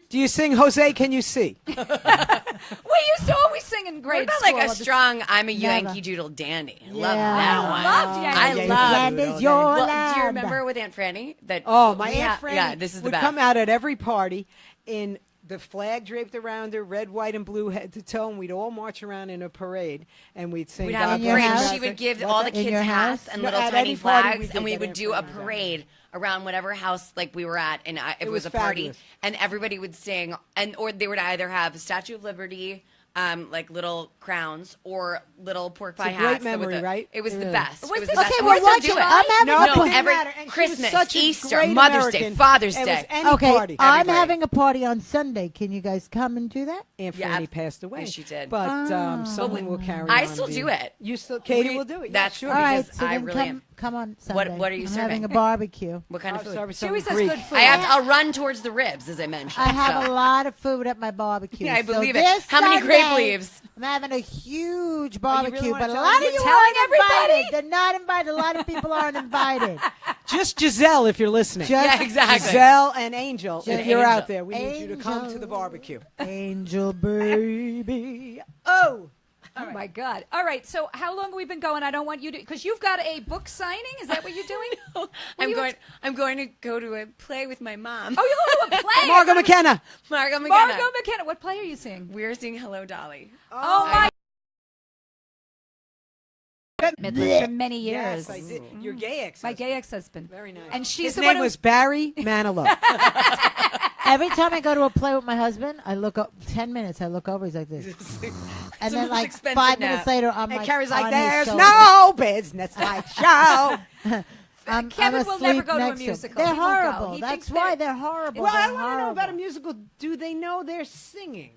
Do you sing Jose? Can you see? We used to always sing in What grade about school. like a strong "I'm a Never. Yankee Doodle Dandy"? I love Yeah. that I one. loved Yankee I Doodle. love. Land is your Well, land. do you remember with Aunt Franny that? Oh, my we Aunt ha- Franny Yeah, this is the would best. come out at every party in the flag draped around her, red, white, and blue, head to toe, and we'd all march around in a parade, and we'd sing. We'd have God a In your Bless parade. house? She would give What's all that? the In kids your hats house? and No, little at tiny any party we flags, did and we that would at do a Franny, yeah. parade around whatever house like we were at, and it was was a party, fabulous. and everybody would sing, and or they would either have a Statue of Liberty. Like little crowns or little pork pie a great hats. that memory, with the- right? It was It the really best. Was It was this- the best. Okay, And well, we still watch do it. it. I'm having No, a it party. didn't every matter. And she was Christmas, such a Easter, great Mother's Day, American. Father's It was Day. any Okay, party. I'm Everybody. having a party on Sunday. Can you guys come and do that? Aunt Yeah, Franny passed away. yes, she did. But Ah. someone will carry I on still being- do it. You still, Katie We- will do it. that's yeah, All sure. right, Because so I then really come, am. come on What Sunday. are you I'm serving? having a barbecue. What kind of Oh, food? sorry, She always has Greek. good food. I'll run towards the ribs, as I mentioned. I have so. a lot of food at my barbecue. Yeah, I So believe it. this How many grape Sunday, leaves? I'm having a huge you barbecue, really wanna but a tell lot of everybody? you Telling aren't everybody? invited. They're not invited. A lot of people aren't invited. Just Giselle, if you're listening. Just Yeah, exactly. Giselle and Angel, Just if you're Angel. out there, we need you to come to Angel. the barbecue. Angel baby. Oh, Oh my God! All right. So how long have we been going? I don't want you to, because you've got a book signing. Is that what you're doing? I'm going to go to a play with my mom. Oh, you're going to a play. Margot McKenna. Margot McKenna. Margot McKenna. What play are you seeing? We're seeing Hello, Dolly. Oh my! For many Yes, years. I did. Your gay ex. My gay ex-husband. Very nice. And she's His the name one who was Barry Manilow. Every time I go to a play with my husband, I look up 10 minutes. I look over. He's like this, and then most like expensive 5 nap. minutes later, I'm And like, Carrie's like, on his there's shoulder. no business like show. I'm Kevin will never asleep go to a next him. musical. They're He won't go. horrible. He That's thinks why that- they're horrible. Well, I They're want to know about a horrible. musical. Do they know they're singing?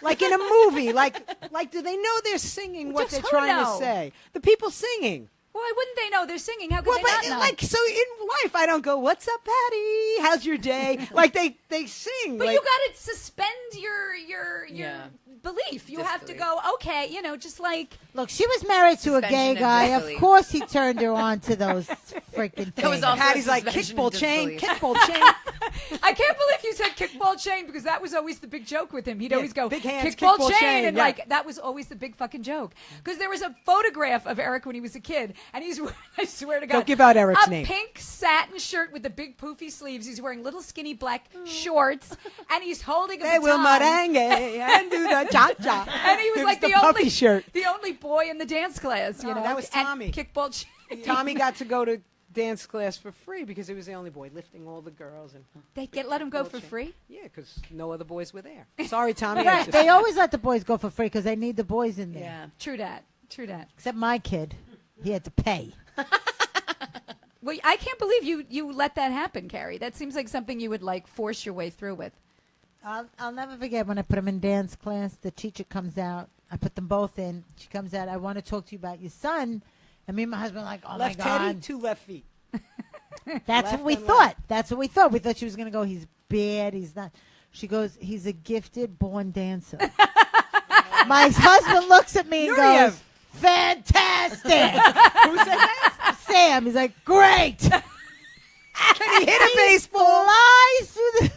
Like in a movie, like do they know they're singing what Just they're who trying know? to say? The people singing. Why wouldn't they know? They're singing. How could Well, they but not know? like so in life, I don't go, "What's up, Patty? How's your day?" Like they sing. but like, you got to suspend your Yeah. belief. You have to Disbelief. go, okay, just like Look, she was married to a gay Suspension of guy. Of disbelief. course, he turned her on to those freaking That was things. all- Patty's like Suspension kickball of chain, disbelief. kickball chain. I can't believe you said kickball chain, because that was always the big joke with him. He'd Yeah, always go big hands, kickball, kickball chain, chain, and yeah. like that was always the big fucking joke. Because there was a photograph of Eric when he was a kid, and he's I swear to God, Don't give out Eric's a name. pink satin shirt with the big poofy sleeves. He's wearing little skinny black shorts, and he's holding a They will baton. merengue and do the cha cha. And he was like the puffy only shirt. the only boy in the dance class, Oh, that was and Tommy. kickball chain. Tommy got to go to dance class for free because he was the only boy lifting all the girls and Let him go for Kickball chain. free. yeah, because no other boys were there. Sorry, Tommy. I Right, just- they always let the boys go for free because they need the boys in there. Yeah. True that. True that. Except my kid, he had to pay. Well, I can't believe you let that happen, Carrie. That seems like something you would like force your way through with. I'll never forget when I put him in dance class. The teacher comes out. I put them both in. She comes out. I want to talk to you about your son. And me and my husband are like, oh left my God. Teddy, 2 left feet. That's what we thought. That's what we thought. We thought she was going to go, he's bad, he's not. She goes, he's a gifted born dancer. My husband looks at me and goes, fantastic. Who said that? Sam. He's like, great. Can he hit a baseball? Flies through the...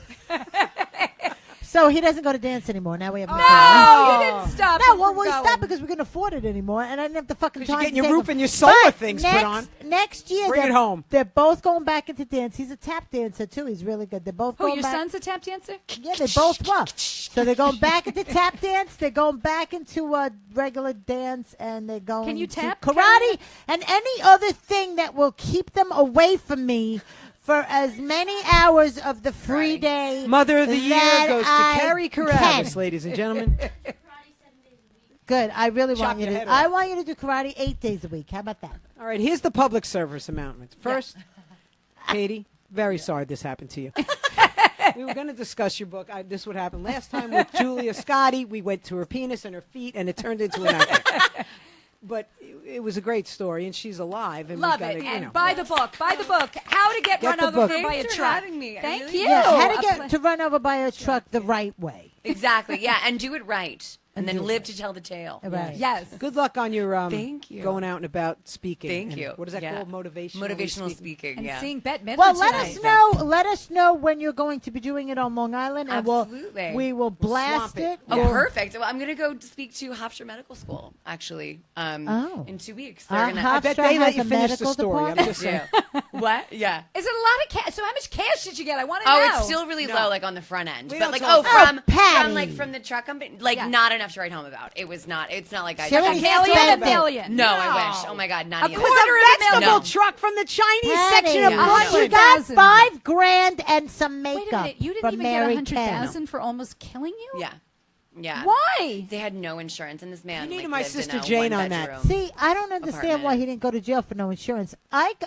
So he doesn't go to dance anymore. Now we have No, you didn't stop. No, him well, from we going. stopped because we couldn't afford it anymore, and I didn't have the fucking Because time. you're getting to your take roof him. and your solar But things next, put on. Next year, Bring it home. They're both going back into dance. He's a tap dancer too. He's really good. They're both Who, going your back. son's a tap dancer? Yeah, they both were. So they're going back into tap dance. They're going back into regular dance, and they're going Can you to tap, karate Carolina? and any other thing that will keep them away from me for as many hours of the free day. Mother of the Year that goes to I Carrie can. Carabas, ladies and gentlemen. Karate 7 days a week. Good. I really Chop want you your to. head I off. want you to do karate 8 days a week. How about that? All right, here's the public service announcements. First, Katie, very sorry this happened to you. We were going to discuss your book. This is what happened last time with Julia Scotti. We went to her penis and her feet, and it turned into an nightmare. But it was a great story, and she's alive. And Love we gotta, it. you And know. buy the book. Buy the book. How to get run the over book. by a Thanks for truck. having me. I Thank really- you. Yeah. How A to get to run over by a truck the right way. Exactly. Yeah, and do it right, and do then it live to tell the tale. Right. Yes. Good luck on your Thank you. going out and about speaking. Thank and you. What is that Yeah. called? Motivational speaking. And Yeah. seeing Bette Midler Well, let tonight. us know. Let us know when you're going to be doing it on Long Island, and Absolutely. we will blast swamp it. it. Oh, We'll- perfect. Well, I'm going to go speak to Hofstra Medical School, actually, in 2 weeks. They're gonna, I bet Hofstra they let has you a finish the medical story. I'm department? just saying. What? Yeah. Is it a lot of cash? So how much cash did you get? I want to Oh, know. it's still really low, like on the front end. We But don't like, talk- Patty. from the truck company, like Yeah. not enough to write home about. It was not. It's not like I. She already a said million, that. a million. No, I wish. Oh my God, not A even. quarter It's of a a vegetable million. truck from the Chinese Patty, section of Yeah. Brooklyn. you got 100,000. $5,000 and some makeup. Wait a minute. You didn't from even Mary get Ken. 100,000 for almost killing you? Yeah, yeah. Why? They had no insurance, and this man. You needed like, my lived in sister a Jane on that. one-bedroom. See, I don't understand why Apartment. he didn't go to jail for no insurance.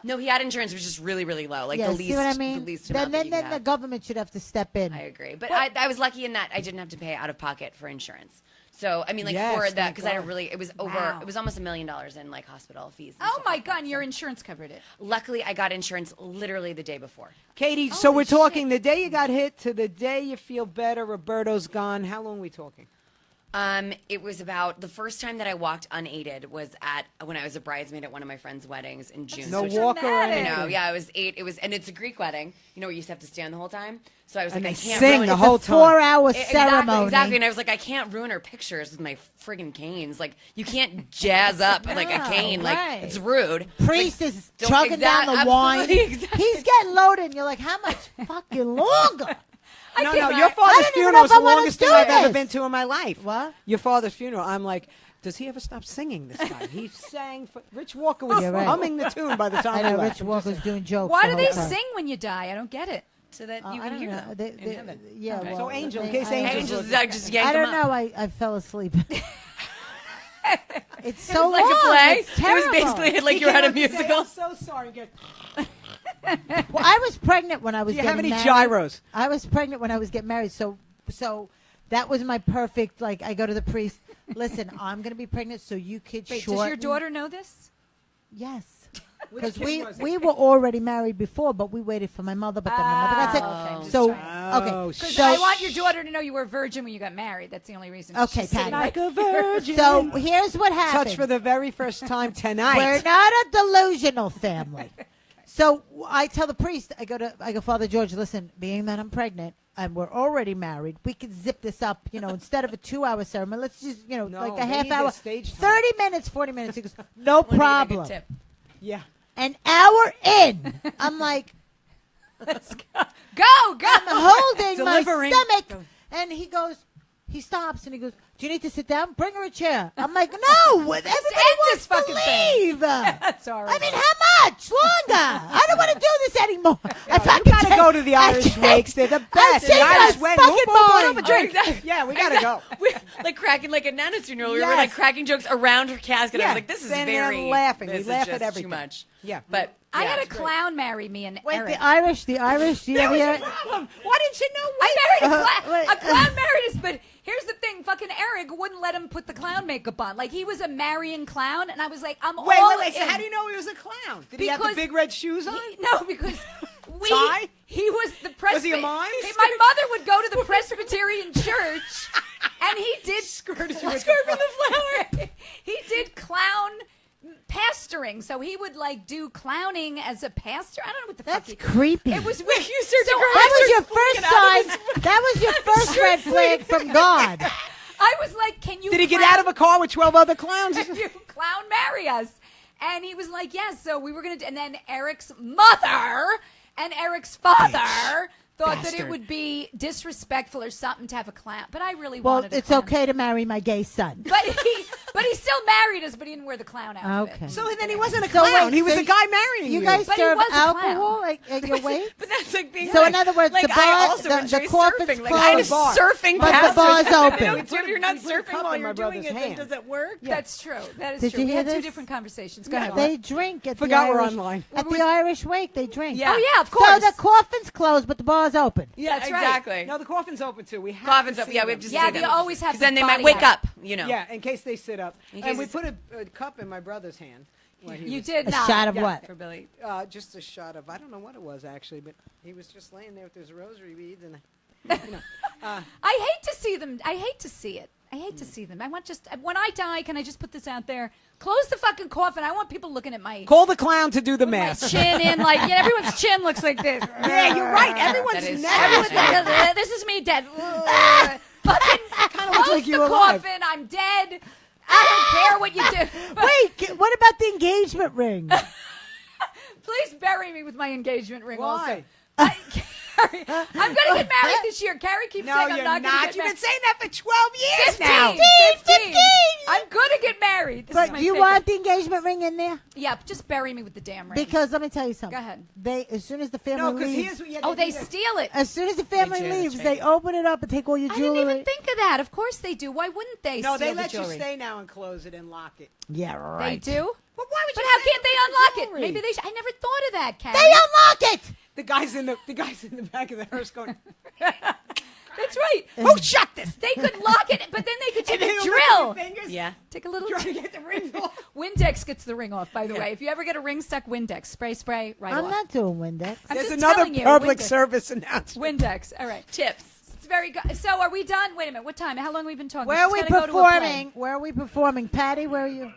No, he had insurance, which is just really, really low. Like yeah, the least. see what I mean? The least then amount that you then could the have. government should have to step in. I agree, but I was lucky in that I didn't have to pay out of pocket for insurance. So I mean, like Yes, for that thank because I had God. really it was over. Wow. It was almost $1 million in like hospital fees. and Oh stuff my like God! that. And your insurance covered it. Luckily, I got insurance literally the day before. Katie, so we're talking the day you got hit to the day you feel better. Roberto's gone. How long are we talking? It was about the first time that I walked unaided was when I was a bridesmaid at one of my friend's weddings in June. No so walker or dramatic. anything. No, yeah, I was 8. It was, and it's a Greek wedding. You know, where you used to have to stand the whole time. So I was And like, I they can't sing ruin the it. whole It's a time. 4-hour Exactly, ceremony. exactly. And I was like, I can't ruin her pictures with my friggin' canes. Like, you can't jazz up like a cane. Like, right. it's rude. Priest It's like, is don't- chugging down the absolutely, wine. exactly. He's getting loaded, and you're like, how much fucking longer? No, can't- your I father's don't even funeral know is if I the wanna longest do thing I've ever this. been to in my life. What? Your father's funeral. I'm like, does he ever stop singing this guy? He sang. Rich Walker was You're right. humming the tune by the time I I know left. Rich Walker's doing jokes. Why the do they whole time. sing when you die? I don't get it. So that I you can don't hear know. them in heaven. Yeah, Okay. well, So Angel, in they- case I- Angel's Just yank I them don't up. know. I fell asleep. It's so It was like long. a play. It's It terrible. was basically like He you were at a came up to say, musical. I'm so sorry. Get- Well, I was pregnant when I was Do you getting have any married. gyros? I was pregnant when I was getting married, so that was my perfect. Like, I go to the priest. Listen, I'm going to be pregnant, so you could Wait, shorten. does your daughter know this? Yes. Which Because kid we was it? we were already married before, but we waited for my mother. But then my mother got sick. Oh, okay. So Oh, okay, Because so I want your daughter to know you were a virgin when you got married. That's the only reason. Okay, She's sitting Patty. right- like a virgin. so here's what happened. touch for the very first time tonight. We're not a delusional family. So I tell the priest, I go, Father George, listen, being that I'm pregnant and we're already married, we could zip this up, instead of a 2-hour ceremony, let's just, No, like a they half need hour, this stage time. 30 minutes, 40 minutes. He goes, no Wanna give you a good problem. tip. Yeah. An hour in, I'm like, Go, go. I'm holding my Delivering. stomach. And he stops and he goes, do you need to sit down? Bring her a chair. I'm like, no, everybody end wants this to fucking thing. leave. That's all right. I mean, how much longer? I don't want to do this anymore. I fucking You gotta take- go to the I Irish take- wakes. They're the I best. take The Irish my went, fucking whoop, whoop, whoop, mind. a drink. Oh, exactly. Yeah, we gotta go. We're like cracking like at Nana's funeral. We were Yes. like cracking jokes around her casket. I Yeah, was like, this is standing there very laughing. We This is laugh at just everything. Too much. Yeah. But I yeah, had a it's great. clown marry me and Wait, Eric. the Irish, do you ever hear it? Problem. Why didn't you know? I married wait, a clown married us, but here's the thing: fucking Eric wouldn't let him put the clown makeup on. Like he was a marrying clown, and I was like, I'm all Wait. So in. how do you know he was a clown? clown? Did he have the Because big red shoes on? No, because Tie? he was the Was he a mime? My mother would go to the Presbyterian church, and he did Skirted Skirt you with from the the flower. He did clown pastoring, so he would like do clowning as a pastor. I don't know what the That's fuck. creepy. It was You weird. search So a girl- That was your freaking first out of sign. That was your first red flag from God. I was like, "Can you?" Did he get clown- out of a car with 12 other clowns? Can you clown marry us? And he was like, yes. So we were going to, and then Eric's mother and Eric's father thought that it Bastard. would be disrespectful or something to have a clown. But I really Well, wanted a it's clown. okay to marry my gay son. But he still married us, but he didn't wear the clown outfit. Okay. So then he wasn't a So clown. wait, he was so a guy marrying you. You guys But he serve was a clown. alcohol at your wake? But that's like being So like, in other words, like the I bar- also the enjoy corporate's surfing. Like I had a closed, surfing but the pass. bar's They don't open. do- If you're not We put a surfing cup while in you're my doing brother's it, then hand. does it work? That's true. That is Did true. you We hear had two this? different conversations. Go ahead. They drink at Forgot the we're Irish, online. At the Irish wake, they drink. Yeah. Oh, yeah, of So course. the coffin's closed, but the bar's open. Yeah, That's right. exactly. No, the coffin's open too. We have Coffin's to up. see Yeah, we them. have to Yeah, see they them. always have 'Cause then the they might body wake out. up, you know. Yeah, in case they sit up. In And case we it's- put a cup in my brother's hand. While he You was- did A not. shot of Yeah. what? For Billy. Just a shot of, I don't know what it was actually, but he was just laying there with his rosary beads and, you know. I hate to see them. I hate to see it. I hate to see them. I want just when I die, can I just put this out there? Close the fucking coffin. I want people looking at my Call the clown to do the my math. chin in like everyone's chin looks like this. Yeah, you're right. Everyone's That is neck. Everyone's like, this is me dead. Fucking Kinda looks close like you the alive. coffin. I'm dead. I don't care what you do. Wait, what about the engagement ring? Please bury me with my engagement ring. Why? Also, Carrie, I'm going to get married this year. Carrie keeps No, saying I'm you're not going to not. get You've married. been saying that for 12 years 15, now. 15. I'm going to get married. This is But my do you favorite. want the engagement ring in there? Yeah, just bury me with the damn ring. Because let me tell you something. Go ahead. They as soon as the No, family because leaves, here's what Oh, they steal it. as soon as the family They do, leaves, that's they open it up and take all your I jewelry. didn't even think of that. Of course they do. Why wouldn't they No, steal they the let you jewelry? stay now and close it and lock it. Yeah, They right. do? But why would But you how say can't they that with unlock it? jewelry? Maybe they should. I never thought of that, Carrie. They unlock it. The guys in the back of the hearse going, That's right. who shut this? They could lock it, but then they could And take then a he'll drill. look at your fingers, Yeah. Take a little. trying to get the rings off. Windex gets the ring off, by the Yeah. way. If you ever get a ring stuck, Windex. Spray, right I'm off. not doing Windex. I'm There's just another telling you, public Windex. service announcement. Windex. All right. Tips. It's very good. So are we done? Wait a minute. What time? How long have we been talking? Where are She's we gotta go to a play. performing? Where are we performing? Patty, where are you?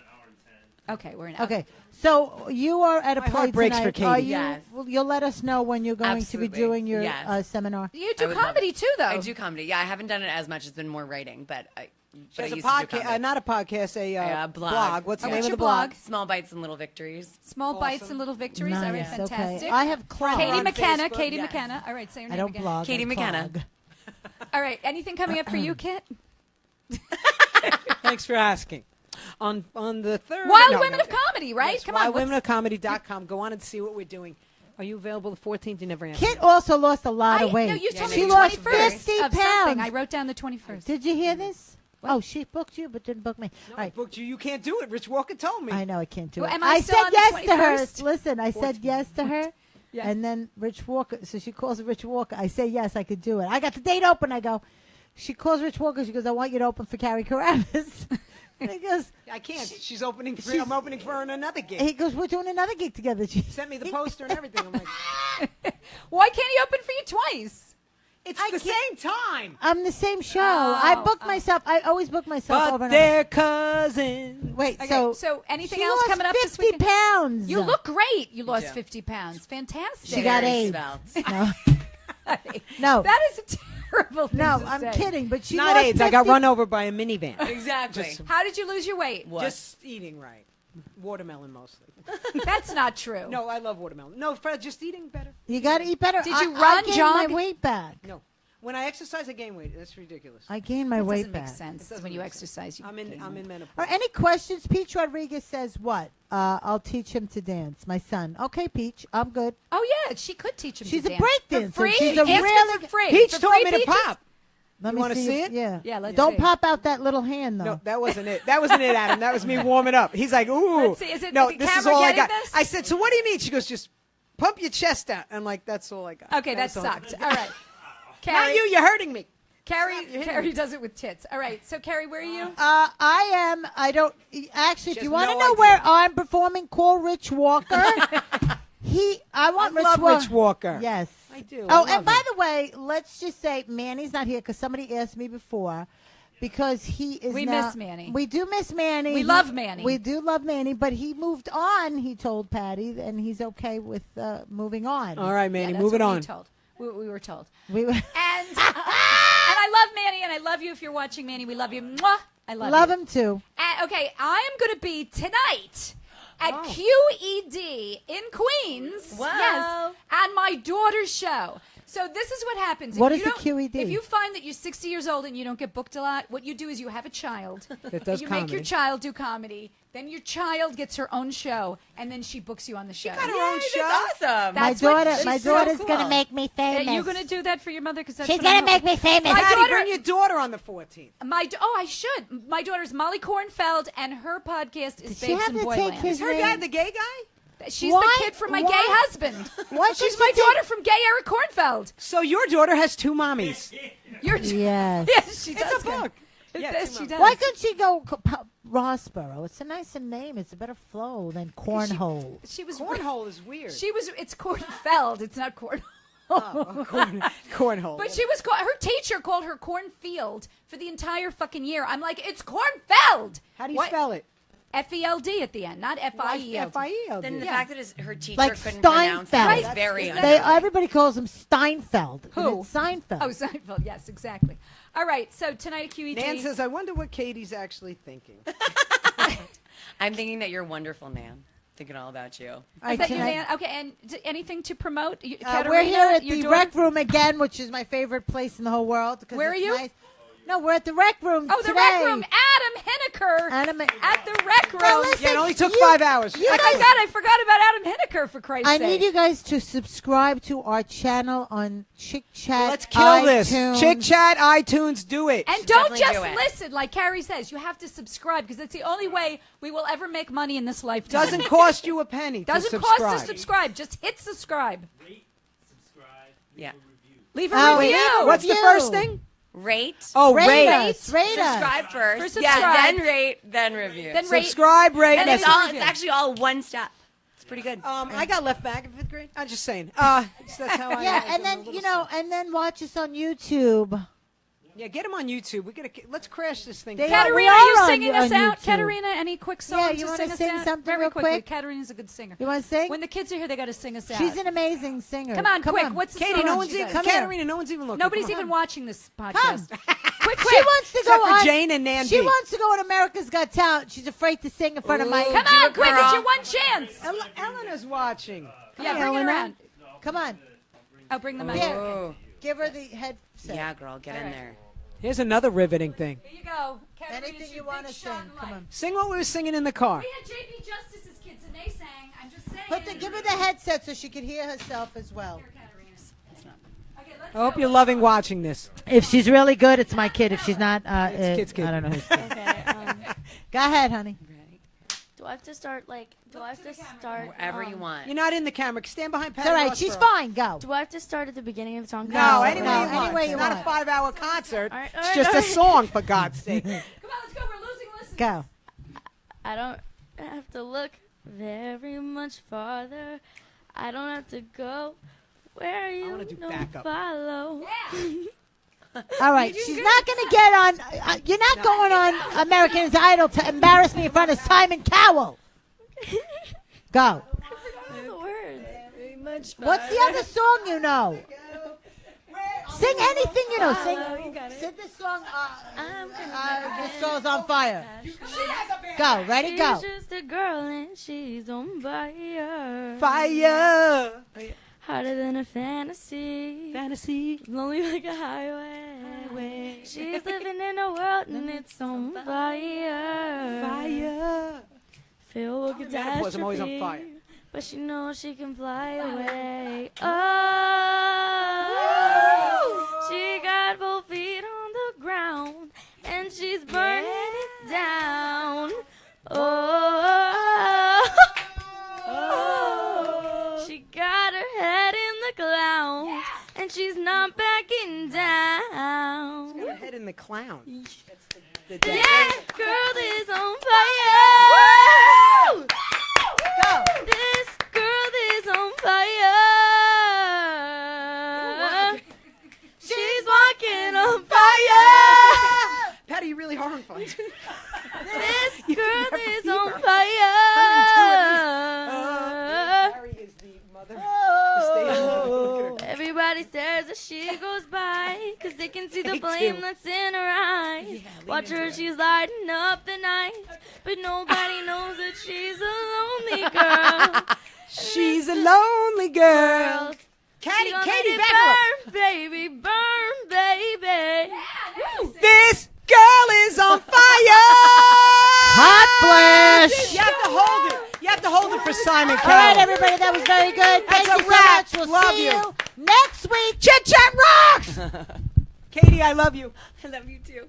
Okay, we're in. Okay. So you are at a My play heart breaks tonight. for Katie. Are you? Yes. Well, you'll let us know when you're going to be Absolutely. doing your Yes. seminar. You I do would love comedy it. too, though. I do comedy. Yeah, I haven't done it as much. It's been more writing, but I. She But I has a used to do podcast, comedy. not a podcast, a blog. What's the Oh, name what's of your the blog? blog? Small bites and little victories. Small bites Awesome. and little victories. All right, Nice. fantastic. Okay. I have clubs. Katie on McKenna. Facebook, Katie yes. McKenna. All right, say your name I don't again. blog. Katie I McKenna. clog. All right. Anything coming up for you, Kit? Thanks for asking. On the 3rd. Wild Women of Comedy, right? Yes, Come on. what's- wildwomenofcomedy.com. Go on and see what we're doing. Are you available the 14th? You never answered. Kit also lost a lot of weight. No, you told me she the lost 21st 50 of something. pounds. I wrote down the 21st. Did you hear this? Oh, she booked you, but didn't book me. No, All I right. booked you. You can't do it. Rich Walker told me. I know I can't do Well, it. am I still said on the yes to her. 21st? Listen, I said yes to her, Yeah. and then Rich Walker. So she calls Rich Walker. I say yes, I could do it. I got the date open. I go. She calls Rich Walker. She goes, I want you to open for Carrie Carabas. And he goes, I can't. She's opening for. She's- I'm opening for her in another gig. he goes, we're doing another gig together. She Sent me the poster and everything. I'm like, Why can't he open for you twice? it's I the can't- same time. I'm the same show. I booked myself. I always book myself over But and they're cousins. Wait, Okay, so so anything she else lost coming up 50 this weekend? pounds. You look great. You lost do. 50 pounds. Fantastic. She got Very AIDS. svelte. No, no, That is a terrible thing no. to I'm say. kidding. But she Not lost AIDS. I got 50 run over by a minivan. Exactly. How did you lose your weight? What? Just eating right. Watermelon mostly. That's not true. No, I love watermelon. No, Fred, just eating better. You got to eat better. Did you I run, gained jog? my weight back. No. When I exercise, I gain weight. That's ridiculous. I gained my That weight doesn't back. make sense. doesn't When you make sense. exercise, you I'm gain in weight. menopause. Are any questions? Peach Rodriguez says what? I'll teach him to dance. My son. Okay, Peach. I'm good. Oh yeah, she could teach him. She's to a dance. breakdancer. For free. She's a Ask her really- for free. Peach For told free, me to Peaches? pop. Let You me wanna see you- it? Yeah. Yeah, let's Don't see. pop out that little hand though. No, that wasn't it. That wasn't it, Adam. That was me warming up. He's like, ooh. Let's see. Is it no, the this is camera all I getting got. this? I said, so what do you mean? She goes, just pump your chest out. I'm like, that's all I got. Okay, that That's all I sucked. got. All right. Not Carrie, you. You're hurting me. Carrie does it with tits. All right. So, Carrie, where are you? I am. I don't. Actually, She if you has want to no know idea. where I'm performing, call Rich Walker. I want I love Rich Walker. Yes, I do. Oh, I love and by him. the way, let's just say Manny's not here because somebody asked me before. Because he is We now- miss Manny. We do miss Manny. We love Manny. We do love Manny, but he moved on, he told Patty, and he's okay with moving on. All right, Yeah, Manny, that's moving what on. We were told. We And I love Manny, and I love you if you're watching, Manny. We love you. Mwah. I love love you. him too. Okay, I am going to be tonight at Oh. QED in Queens. Whoa. Yes, at my daughter's show. So this is what happens. What If is you the don't- QED? If you find that you're 60 years old and you don't get booked a lot, what you do is you have a child. That does you comedy. make your child do comedy. Then your child gets her own show, and then she books you on the show. got her own show. That's awesome. My That's what- daughter, she's my so daughter's cool. gonna make me Are famous. you going to do that for your mother? Because that's She's what I'm gonna make me famous. My Patty, daughter- bring your daughter on the 14th. I should. My daughter's Molly Kornfeld, and her podcast is Does she Babes have in to take Boyland. his Is her name? dad the gay guy? She's Why- the kid from my why- gay husband. Why She's should my she take- daughter from gay Eric Kornfeld. So your daughter has two mommies. You're Yes. yes, she does. It's a book. Yes, she does. Why couldn't she go Rossborough? It's a nicer name. It's a better flow than Cornhole. She was Cornhole is weird. It's Kornfeld. It's not Cornhole. Cornhole. But she was her teacher called her Cornfield for the entire fucking year. I'm like, it's Cornfeld. How do you spell it? FELD at the end, not FIELD. F-I-E-L-D. Then the Yeah. fact that her teacher Like couldn't pronounce Steinfeld. it is very Everybody calls him Steinfeld. and Who? it's Seinfeld. Oh, Seinfeld. Yes, exactly. All right. So tonight at QED. Nan says, I wonder what Katie's actually thinking. I'm thinking that you're wonderful, Nan. Thinking all about you. All right, Is that your tonight- man? Okay, and anything to promote? we're Katerina, here at your the daughter? rec room again, which is my favorite place in the whole world. 'Cause Where it's are you? nice. No, we're at the rec room Oh, the today. rec room. Adam Henniker Adam- at the rec room. Now, listen, Yeah, it only took you- 5 hours. you Oh my guys- God, I forgot about Adam Henniker, for Christ's I sake. need you guys to subscribe to our channel on Chick Chat. Let's kill this. iTunes. Chick Chat, iTunes, do it. And don't definitely just do it. listen, like Carrie says. You have to subscribe because it's the only way we will ever make money in this lifetime. Doesn't cost you a penny Doesn't to cost subscribe. to subscribe. Just hit subscribe. Yeah. Leave a Oh, review. yeah. What's the Review. first thing? Rate. Oh, Rate rate. us. Rate us. Subscribe first. First Yeah, subscribe. then rate, then review. Then rate. Subscribe, rate, and message. it's actually all one step. It's pretty good. I got left back in 5th grade. I'm just saying. That's how I Yeah, I and did a then little and then watch us on YouTube. Yeah, get them on YouTube. Let's crash this thing. They down. are- we Katerina, are you on- singing us on out? YouTube. Katerina, any quick song Yeah, to you wanna sing us sing out? something Very real quickly. quick? Katerina's a good singer. You want to sing? When the kids are here, they got to sing us out. She's an amazing singer. Come on, quick. on. What's the Katie, song no one's she even. does? Come here. Katerina, no one's even looking. Nobody's Come on. even watching this Come. podcast. Quick, She quick. wants to Except go for on. Jane and Nan She B. wants to go on America's Got Talent. She's afraid to sing in front of my. Ooh. Come Do on, it, quick. girl. It's your one chance. Eleanor's watching. Yeah, on, bring it Eleanor. around. Come on. Oh, bring the mic. Here. Ooh. Give her the headset. Yeah, girl, get in there. Here's another riveting thing. Here you go. Katerina's Anything your you want to big sing. shot in Come life. on. Sing what we were singing in the car. We had JP Justice's kids and they sang. I'm just saying. Give her the headset so she can hear herself as well. Here, Katerina. Okay, let's I hope go. you're loving watching this. If she's really good, it's my kid. If she's not, It's kid. I don't know who's kid. Okay. Go ahead, honey. Do I have to start Wherever you want. You're not in the camera. Stand behind It's Patty all right. She's Rossborough. fine. Go. Do I have to start at the beginning of the song? No, No, any way no, you want. any way It's you not want. a 5-hour concert. All right, It's just a song, for God's sake. Come on, let's go. We're losing listeners. Go. I don't have to look very much farther. I don't have to go where you wanna do don't backup. follow. All right. She's not going to get on. You're not going on American Idol to embarrass me in front of Simon Cowell. Go. I don't know the words. What's the other song you know? Sing anything you know. Sing this song. This girl's on fire. Go. Ready? Go. She's just a girl and she's on fire. Fire. Harder than a fantasy. Fantasy. Lonely like a highway. She's living in a world and it's on fire. Fire. Filled with Menopause, I'm always on catastrophe, fire. but she knows she can fly away. Oh, she got both feet on the ground and she's burning it down. Oh, she got her head in the clouds and she's not backing down. Ed and the Clown. The This girl is on fire. Go. This girl is on fire. She's walking on fire. Patty, you're really horrifying. This girl have is fever. on fire. Harry is the mother. The stage mother. Look at her. Everybody stares as she goes by, 'cause they can see the Me flame too. that's in her eyes. Watch her, she's lighting up the night, but nobody knows that she's a lonely girl. She's a lonely girl. World. Katie, She gonna Katie, let it back up. burn, baby, burn, baby. This girl is on fire. Hot flash. You have to hold it. You have to hold it for Simon All right, Cowell. everybody, that was very good. Thank That's you a so wrap. much. We'll Love see you. you next week. Chit Chat rocks. Katie, I love you. I love you too.